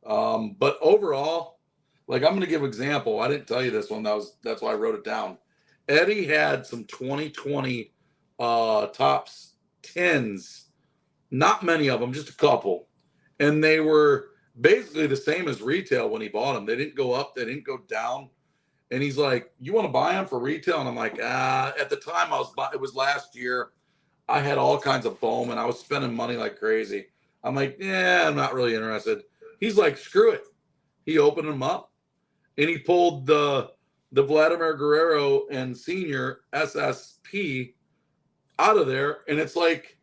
But overall, like I'm going to give an example. I didn't tell you this one. That's why I wrote it down. Eddie had some 2020 Topps 10s, not many of them, just a couple. And they were basically the same as retail when he bought them. They didn't go up, they didn't go down. And he's like, you want to buy them for retail? And I'm like, at the time it was last year. I had all kinds of Bowman. I was spending money like crazy. I'm like, yeah, I'm not really interested. He's like, screw it. He opened them up and he pulled the Vladimir Guerrero and Senior SSP out of there. And it's like,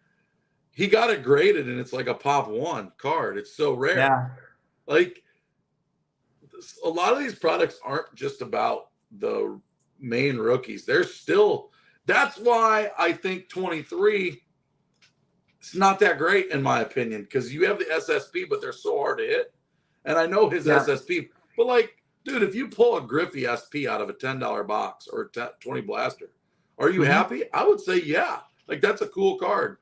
he got it graded and it's like a pop one card. It's so rare. Yeah. Like a lot of these products aren't just about the main rookies. They're still, that's why I think 23 it's not that great in my opinion, because you have the SSP, but they're so hard to hit. And I know his SSP, but like, dude, if you pull a Griffey SP out of a $10 box or a 20 blaster, are you happy? I would say, yeah. Like that's a cool card.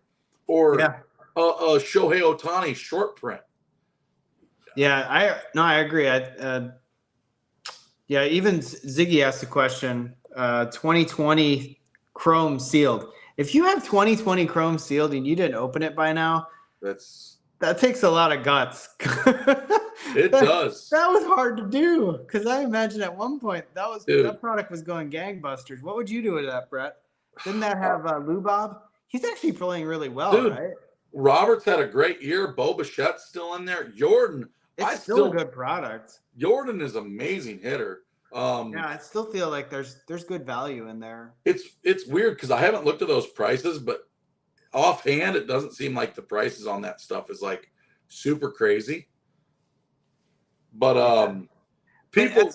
Or a Shohei Ohtani short print. Yeah, I agree. Even Ziggy asked the question, 2020 Chrome sealed. If you have 2020 Chrome sealed and you didn't open it by now, that takes a lot of guts. It does. That was hard to do because I imagine at one point that product was going gangbusters. What would you do with that, Brett? Didn't that have Lubob? He's actually playing really well, dude, right? Roberts had a great year. Bo Bichette's still in there. Jordan, it's still a good product. Jordan is an amazing hitter. I still feel like there's good value in there. It's weird because I haven't looked at those prices, but offhand, it doesn't seem like the prices on that stuff is like super crazy. But people,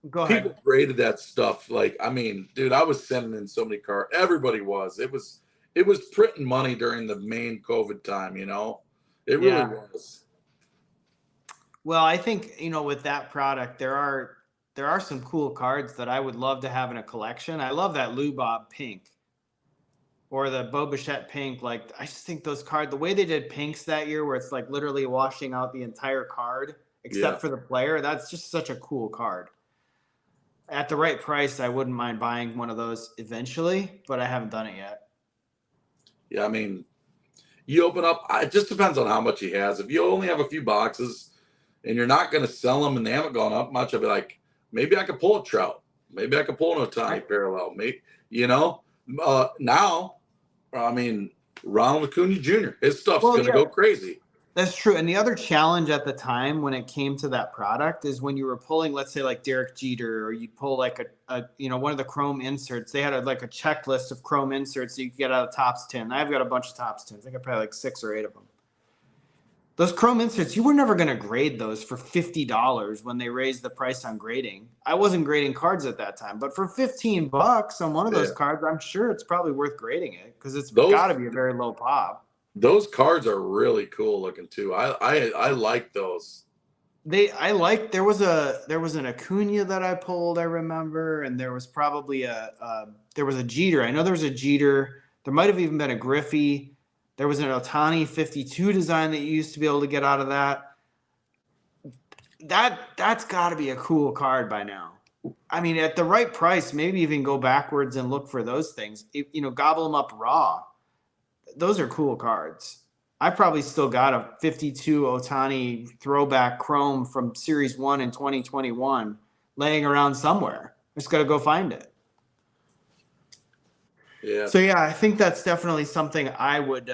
Go ahead. people graded that stuff. Like, I mean, dude, I was sending in so many cards. Everybody was. It was printing money during the main COVID time. It really Yeah. was. Well, I think, with that product, there are some cool cards that I would love to have in a collection. I love that Lou Bob pink or the Bo Bichette pink. Like, I just think those cards, the way they did pinks that year, where it's like literally washing out the entire card except Yeah. for the player, that's just such a cool card. At the right price, I wouldn't mind buying one of those eventually, but I haven't done it yet. Yeah. I mean, you open up, it just depends on how much he has. If you only have a few boxes and you're not going to sell them and they haven't gone up much, I'll be like, maybe I could pull a Trout. Maybe I could pull an Ohtani parallel. Maybe, now, I mean, Ronald Acuna Jr., his stuff's going to go crazy. That's true. And the other challenge at the time when it came to that product is when you were pulling, let's say like Derek Jeter, or you'd pull like one of the chrome inserts. They had like a checklist of chrome inserts that you could get out of Topps 10. I've got a bunch of Topps 10s. I got probably like 6 or 8 of them. Those chrome inserts, you were never going to grade those for $50 when they raised the price on grading. I wasn't grading cards at that time, but for $15 on one of those cards, I'm sure it's probably worth grading it because it's got to be a very low pop. Those cards are really cool looking too. I like those. There was an Acuna that I pulled, I remember, and there was probably there was a Jeter. I know there was a Jeter. There might have even been a Griffey. There was an Ohtani 52 design that you used to be able to get out of that. That's got to be a cool card by now. I mean, at the right price, maybe even go backwards and look for those things. Gobble them up raw. Those are cool cards. I probably still got a 52 Ohtani throwback chrome from Series 1 in 2021 laying around somewhere. Just got to go find it. Yeah. So yeah, I think that's definitely something I would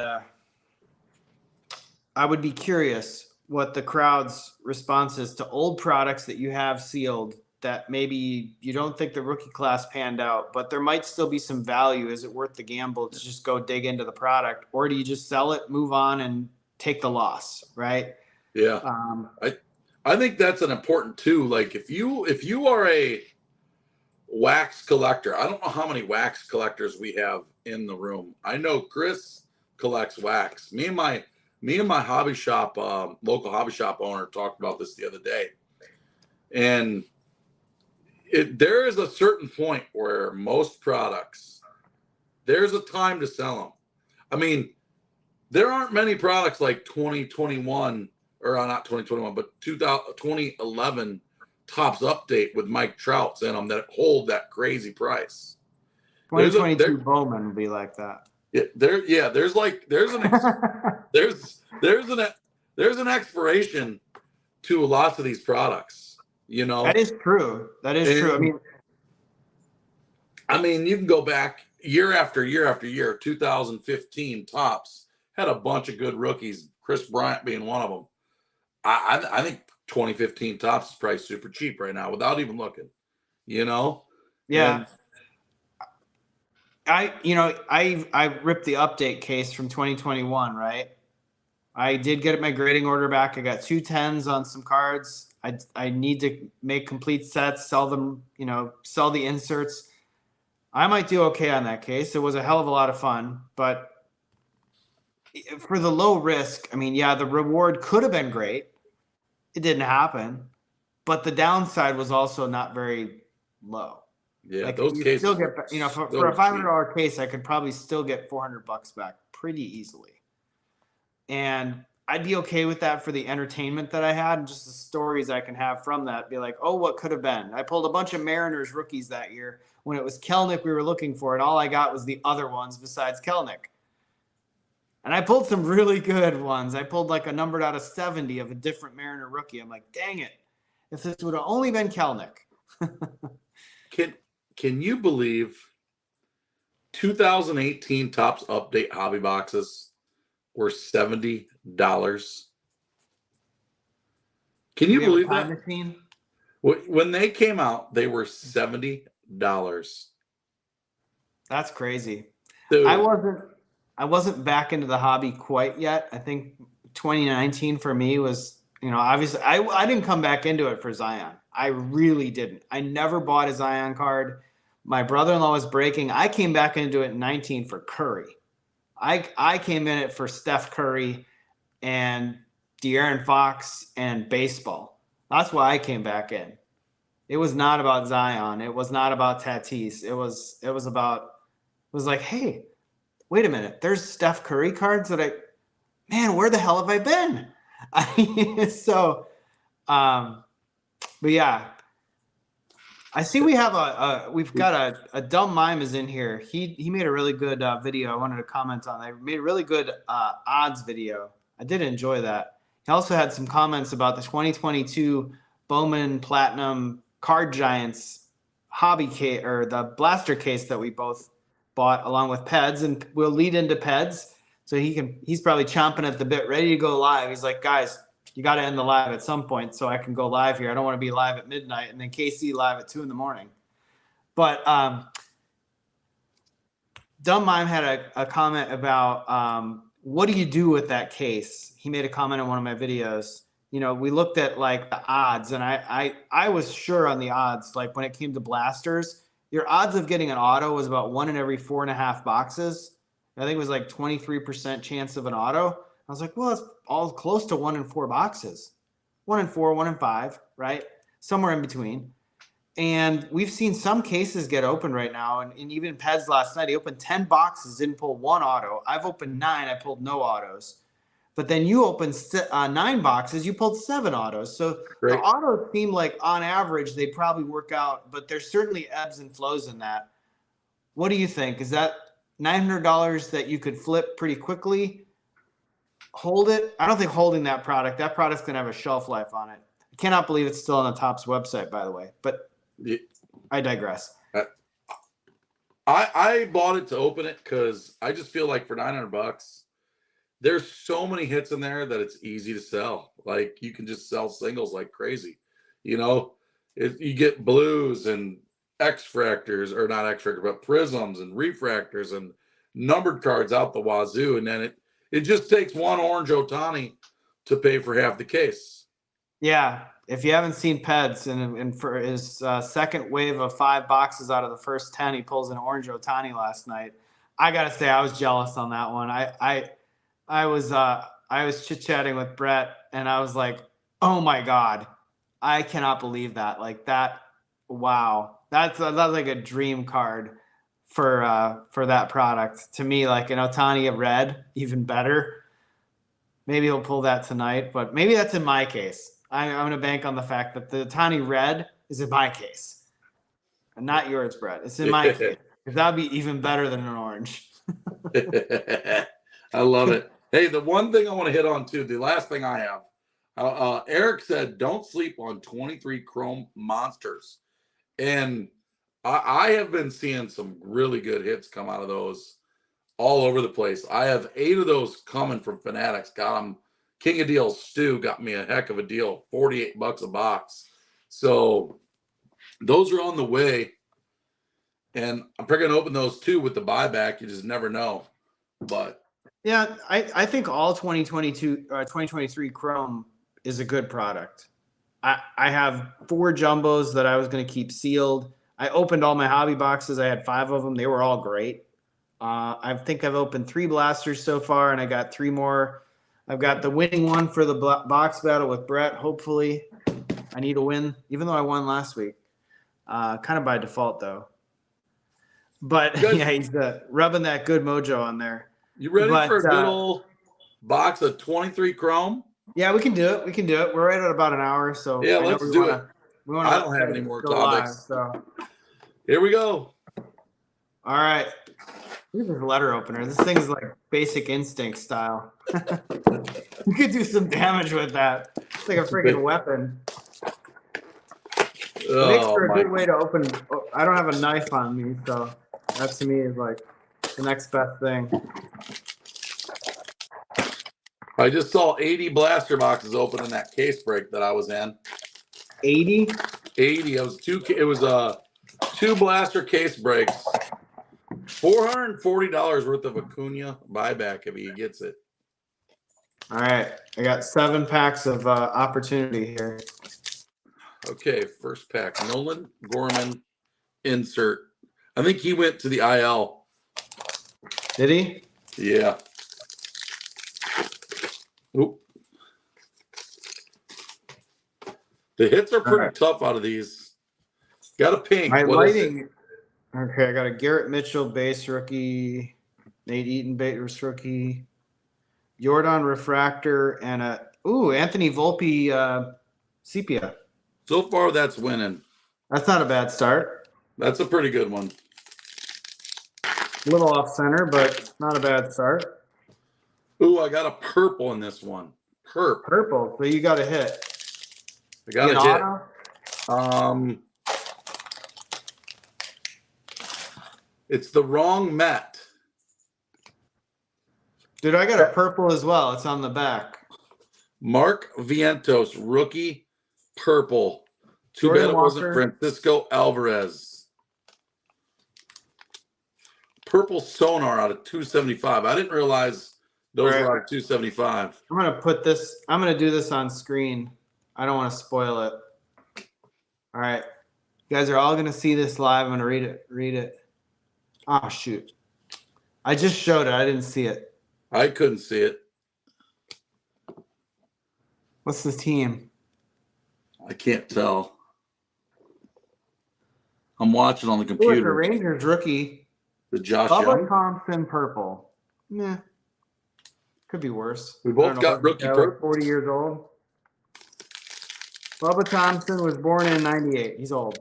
be curious what the crowd's response is to old products that you have sealed that maybe you don't think the rookie class panned out, but there might still be some value. Is it worth the gamble to just go dig into the product, or do you just sell it, move on, and take the loss, right? Yeah. I think that's an important too. Like if you are a wax collector, I don't know how many wax collectors we have in the room. I know Chris collects wax. Me and my hobby shop, local hobby shop owner talked about this the other day. And there is a certain point where most products, there's a time to sell them. I mean, there aren't many products like 2021, or not 2021, but 2011 Topps update with Mike Trout's in them that hold that crazy price. 2022 Bowman would be like that. Yeah, there's an expiration to lots of these products. That is true. True. I mean, you can go back year after year after year. 2015 Topps had a bunch of good rookies, Chris Bryant being one of them. I think 2015 Topps is probably super cheap right now without even looking. Yeah. I ripped the update case from 2021, right? I did get my grading order back. I got 2 10s on some cards. I need to make complete sets, sell them, sell the inserts. I might do okay on that case. It was a hell of a lot of fun, but for the low risk, I mean, yeah, the reward could have been great. It didn't happen, but the downside was also not very low. Yeah, like those cases still get, for a $500 case, I could probably still get $400 back pretty easily. And I'd be okay with that for the entertainment that I had and just the stories I can have from that. Be like, oh, what could have been? I pulled a bunch of Mariners rookies that year when it was Kelnick we were looking for, and all I got was the other ones besides Kelnick. And I pulled some really good ones. I pulled like a numbered out of 70 of a different Mariner rookie. I'm like, dang it. If this would have only been Kelnick. Can you believe 2018 Topps update hobby boxes were $70? Can you believe that? Machine? When they came out, they were $70. That's crazy. Dude. I wasn't back into the hobby quite yet. I think 2019 for me was, obviously I didn't come back into it for Zion. I really didn't. I never bought a Zion card. My brother-in-law was breaking. I came back into it in 19 for Curry. I came in it for Steph Curry and De'Aaron Fox and baseball. That's why I came back in. It was not about Zion. It was not about Tatis. It was like, hey, wait a minute. There's Steph Curry cards man, where the hell have I been? But yeah, I see we have we've got a dumb mime is in here. He made a really good video. I wanted to comment on. They made a really good odds video. I did enjoy that. He also had some comments about the 2022 Bowman Platinum Card Giants hobby case, or the blaster case that we both bought along with Peds, and we'll lead into Peds. So he's probably chomping at the bit, ready to go live. He's like, guys, you got to end the live at some point so I can go live here. I don't want to be live at midnight and then KC live at 2 a.m. But Dumb Mime had a comment about what do you do with that case? He made a comment in one of my videos. You know, we looked at like the odds, and I was sure on the odds. Like when it came to blasters, your odds of getting an auto was about 1 in every 4.5 boxes. I think it was like 23% chance of an auto. I was like, well, that's all close to 1 in 4 boxes. 1 in 4, 1 in 5, right? Somewhere in between. And we've seen some cases get open right now. And even Peds last night, he opened 10 boxes, didn't pull 1 auto. I've opened 9, I pulled no autos. But then you opened 9 boxes, you pulled 7 autos. So Great. the autos seem like on average, they probably work out, but there's certainly ebbs and flows in that. What do you think? Is that $900 that you could flip pretty quickly? Hold it? I don't think holding that product's going to have a shelf life on it. I cannot believe it's still on the Topps website, by the way, but I digress. I bought it to open it because I just feel like for $900, there's so many hits in there that it's easy to sell. Like you can just sell singles like crazy. You know, you get blues and X-fractors, or not X-fractors, but prisms and refractors and numbered cards out the wazoo. And then it just takes one orange Ohtani to pay for half the case. Yeah. If you haven't seen Peds, and for his second wave of 5 boxes out of the first 10, he pulls an orange Ohtani last night. I got to say, I was jealous on that one. I was chit-chatting with Brett, and I was like, oh my God, I cannot believe that. Like that. Wow. That's like a dream card for that product. To me, like an Ohtani of red, even better. Maybe he'll pull that tonight, but maybe that's in my case. I'm going to bank on the fact that the Ohtani red is in my case. And not yours, Brett. It's in my case. Because that would be even better than an orange. I love it. Hey, the one thing I want to hit on too, the last thing I have, Eric said, don't sleep on 23 Chrome Monsters. And I have been seeing some really good hits come out of those all over the place. I have 8 of those coming from Fanatics. Got them. King of Deals Stu got me a heck of a deal, $48 a box. So those are on the way. And I'm probably going to open those too with the buyback. You just never know. But yeah, I think all 2023 Chrome is a good product. I have 4 jumbos that I was going to keep sealed. I opened all my hobby boxes. I had 5 of them. They were all great. I think I've opened 3 blasters so far, and I got 3 more. I've got the winning one for the box battle with Brett. Hopefully, I need a win, even though I won last week. Kind of by default, though. But yeah, he's rubbing that good mojo on there. You ready for a good old box of 23 Chrome? Yeah, we can do it. We're right at about an hour, so yeah, let's do it. I don't have any more topics. Live, so here we go. All right. Look at this letter opener. This thing is like Basic Instinct style. You could do some damage with that. It's like a freaking weapon. It makes for a good way to open. I don't have a knife on me, so that to me is like the next best thing. I just saw 80 blaster boxes open in that case break that I was in. 80? 80. It was 2 blaster case breaks. $440 worth of Acuna buyback if he gets it. All right. I got 7 packs of opportunity here. Okay, first pack. Nolan Gorman insert. I think he went to the IL. Did he? Yeah. Oop. The hits are pretty tough out of these. Got a pink. My What is it? lighting. Okay, I got a Garrett Mitchell base rookie, Nate Eaton base rookie, Jordan refractor, and a Anthony Volpe sepia. So far, that's winning. That's not a bad start. That's a pretty good one. A little off center, but not a bad start. Ooh, I got a purple in this one. Purple. So you got a hit. I got You a hit. auto? It's the wrong Met. Dude, I got a purple as well. It's on the back. Mark Vientos, rookie, purple. Too Jordan bad it wasn't Walker. Francisco Alvarez. Purple Sonar out of 275. I didn't realize those were out of 275. I'm gonna do this on screen. I don't want to spoil it. All right. You guys are all gonna see this live. I'm gonna read it. Oh shoot. I just showed it. I didn't see it. I couldn't see it. What's the team? I can't tell. I'm watching on the Oh, it's a computer. Rangers rookie. The Josh Bubba Young. Thompson purple. Nah. Could be worse. We I both don't know got what rookie the hell, purple. 40 years old. Bubba Thompson was born in 98. He's old.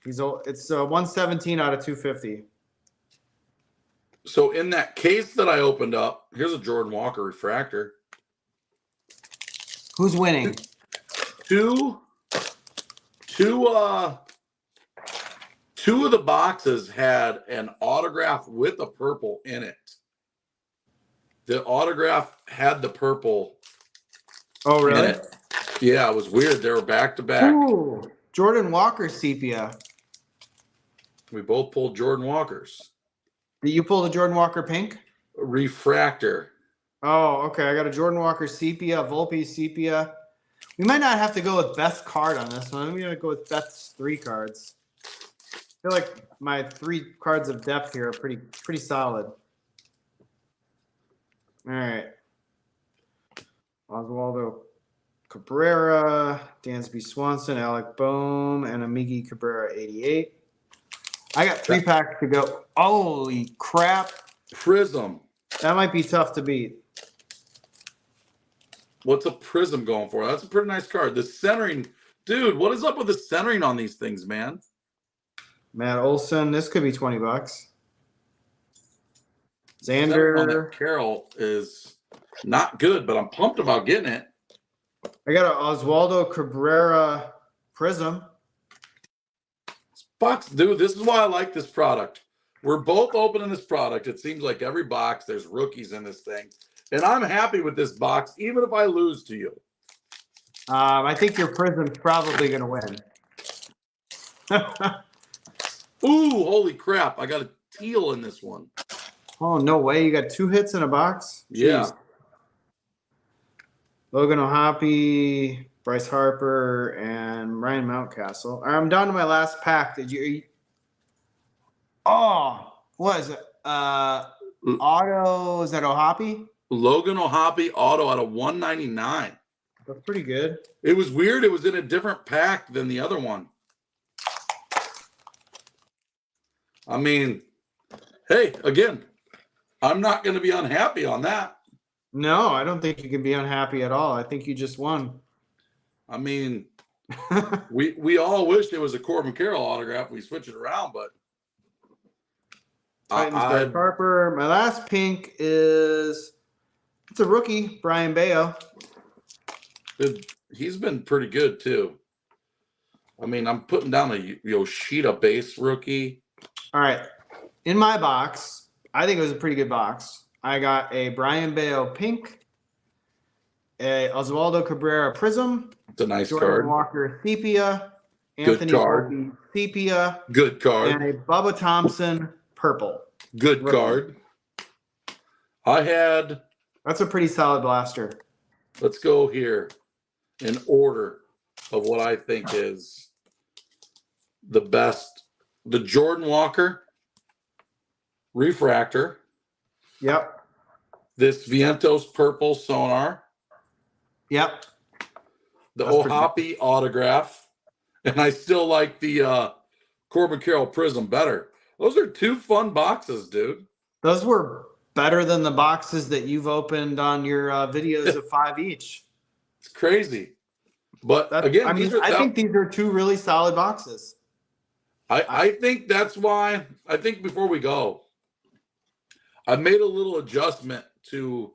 He's old. It's 117 out of 250. So in that case that I opened up, here's a Jordan Walker refractor. Who's winning? Two of the boxes had an autograph with a purple in it. The autograph had the purple. Oh, in really? it. Yeah, it was weird. They were back to back. Ooh, Jordan Walker sepia. We both pulled Jordan Walkers. Did you pull the Jordan Walker pink? Refractor. Oh, okay. I got a Jordan Walker sepia, Volpe sepia. We might not have to go with best card on this one. We're gonna go with best 3 cards. I feel like my 3 cards of depth here are pretty solid. All right. Oswaldo Cabrera, Dansby Swanson, Alec Boehm, and a Miggy Cabrera 88. I got 3 packs to go. Holy crap. Prism. That might be tough to beat. What's a prism going for? That's a pretty nice card. The centering. Dude, what is up with the centering on these things, man? Matt Olson, this could be $20. Centering on Xander. that Carroll is not good, but I'm pumped about getting it. I got an Oswaldo Cabrera Prism. Box, dude, this is why I like this product. We're both opening this product. It seems like every box there's rookies in this thing. And I'm happy with this box, even if I lose to you. I think your Prism's probably going to win. Ooh, holy crap. I got a teal in this one. Oh, no way. You got 2 hits in a box? Yeah. Jeez. Logan O'Hoppe, Bryce Harper, and Ryan Mountcastle. I'm down to my last pack. Did you? Oh, what is it? Auto, is that O'Hoppe? Logan O'Hoppe auto out of 199. That's pretty good. It was weird. It was in a different pack than the other one. I mean, hey, again, I'm not going to be unhappy on that. No, I don't think you can be unhappy at all. I think you just won. I mean, we all wish it was a Corbin Carroll autograph. We switch it around, but Titans Bryce Harper. My last pink it's a rookie, Brian Bayo. He's been pretty good too. I mean, I'm putting down a Yoshida base rookie. All right. In my box, I think it was a pretty good box. I got a Brian Bayo pink, a Oswaldo Cabrera Prism. It's a nice Jordan card. Walker sepia, Good Anthony card. Volpe sepia, Good card. and a Bubba Thompson purple. Good Rookie. card. I had, That's a pretty solid blaster. let's go here in order. of what I think is the best. The Jordan Walker refractor, Yep. this Vientos purple sonar, Yep. the That's pretty Ohapi autograph, and I still like the Corbin Carroll Prism better. Those are two fun boxes, dude. Those were better than the boxes that you've opened on your videos of 5 each. It's crazy. But That, again, I mean, I think these are two really solid boxes. I think that's why, I think before we go, I made a little adjustment to,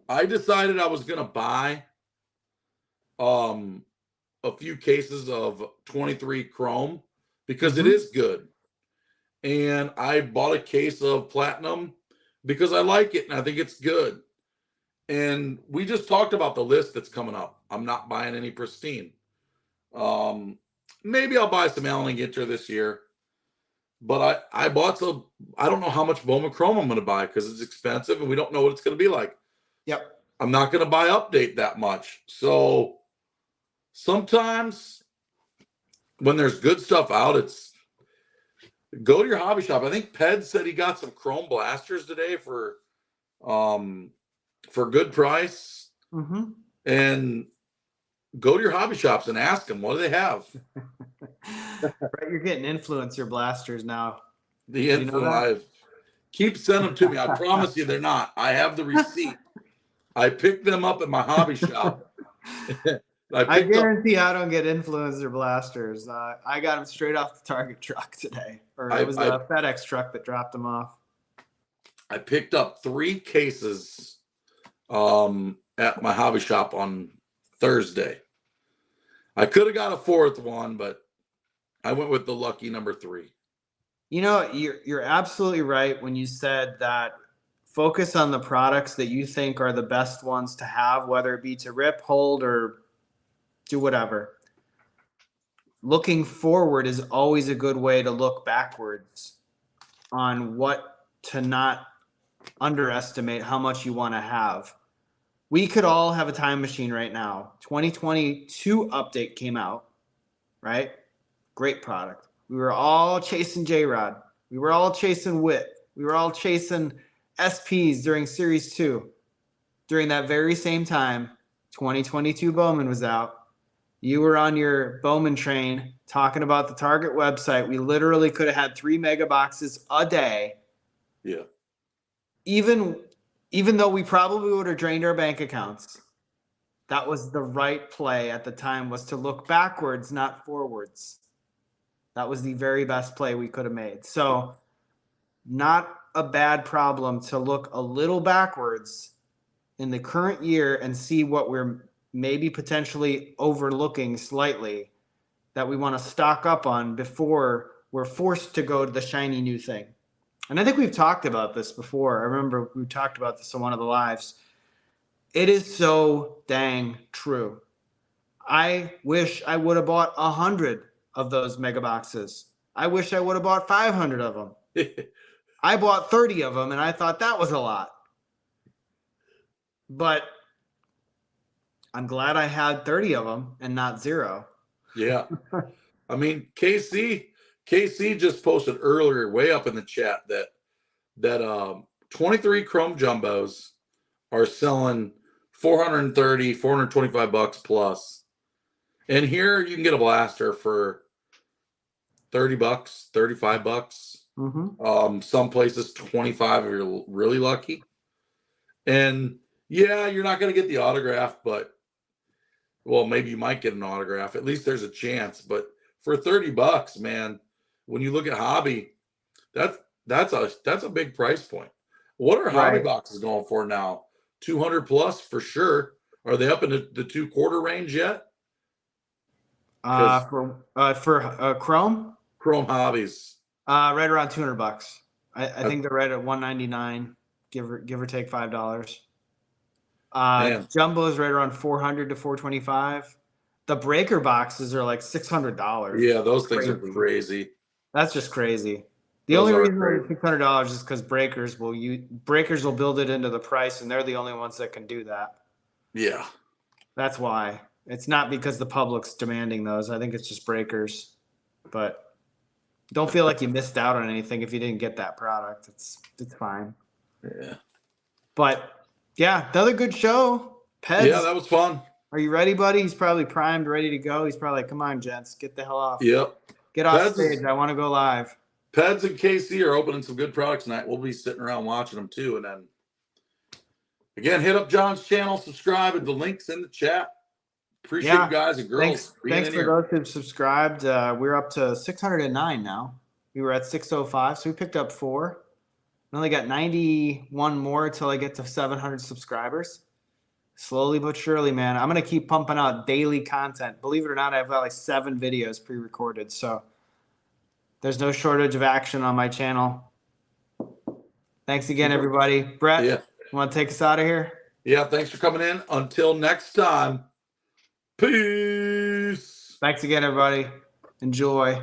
I decided I was going to buy a few cases of 23 Chrome because it is good. And I bought a case of Platinum because I like it and I think it's good. And we just talked about the list that's coming up. I'm not buying any Pristine. Maybe I'll buy some Allen & Ginter this year. But I bought some, I don't know how much Bowman Chrome I'm going to buy because it's expensive and we don't know what it's going to be like. Yep. I'm not going to buy Update that much. So sometimes when there's good stuff out, it's go to your hobby shop. I think Ped said he got some Chrome blasters today for good price. Mm-hmm. And go to your hobby shops and ask them, what do they have? Right, you're getting influencer blasters now. The info keep sending them to me. I promise you they're not. I have the receipt. I picked them up at my hobby shop. I guarantee I don't get influencer blasters. I got them straight off the Target truck today. Or it was a FedEx truck that dropped them off. I picked up 3 cases at my hobby shop on Thursday. I could have got a 4th one, but I went with the lucky number 3. You know, you're absolutely right when you said that focus on the products that you think are the best ones to have, whether it be to rip, hold, or do whatever. Looking forward is always a good way to look backwards on what to not underestimate how much you want to have. We could all have a time machine right now. 2022 update came out, right? Great product. We were all chasing J-Rod. We were all chasing Wit. We were all chasing SPs during Series 2. During that very same time, 2022 Bowman was out. You were on your Bowman train talking about the Target website. We literally could have had 3 mega boxes a day. Yeah. Even though we probably would have drained our bank accounts, that was the right play at the time, was to look backwards, not forwards. That was the very best play we could have made. So not a bad problem to look a little backwards in the current year and see what we're maybe potentially overlooking slightly that we want to stock up on before we're forced to go to the shiny new thing. And I think we've talked about this before. I remember we talked about this on one of the lives. It is so dang true. I wish I would have bought 100 of those mega boxes. I wish I would have bought 500 of them. I bought 30 of them and I thought that was a lot. But I'm glad I had 30 of them and not 0. Yeah. I mean, KC just posted earlier, way up in the chat, that 23 Chrome Jumbos are selling $430, $425 plus. And here you can get a blaster for $30, $35. Mm-hmm. Some places 25 if you're really lucky. And yeah, you're not going to get the autograph, but well, maybe you might get an autograph. At least there's a chance. But for $30, man, when you look at hobby, that's a big price point. What are hobby boxes going for now? 200 plus for sure. Are they up in the 2/4 range yet? For Chrome hobbies, right around $200. I think they're right at $199, give or take $5. Jumbo's right around $400 to $425. The breaker boxes are like $600. Yeah, those things are crazy. That's just crazy. The only reason they're $600 is because breakers will build it into the price, and they're the only ones that can do that. Yeah, that's why. It's not because the public's demanding those. I think it's just breakers. But don't feel like you missed out on anything if you didn't get that product. It's fine. Yeah. But yeah, another good show. Peds, Yeah, that was fun. are you ready, buddy? He's probably primed, ready to go. He's probably like, come on, gents, get the hell off. Yep. Get off Peds stage. I want to go live. Peds and KC are opening some good products tonight. We'll be sitting around watching them too. And then again, hit up John's channel, subscribe, and the link's in the chat. Appreciate you guys and girls. Thanks for those who've subscribed. We're up to 609 now. We were at 605, so we picked up 4. I only got 91 more until I get to 700 subscribers. Slowly but surely, man. I'm going to keep pumping out daily content. Believe it or not, I've got like 7 videos pre-recorded. So there's no shortage of action on my channel. Thanks again, everybody. Brett, Yeah. you want to take us out of here? Yeah, thanks for coming in. Until next time, peace. Thanks again, everybody. Enjoy.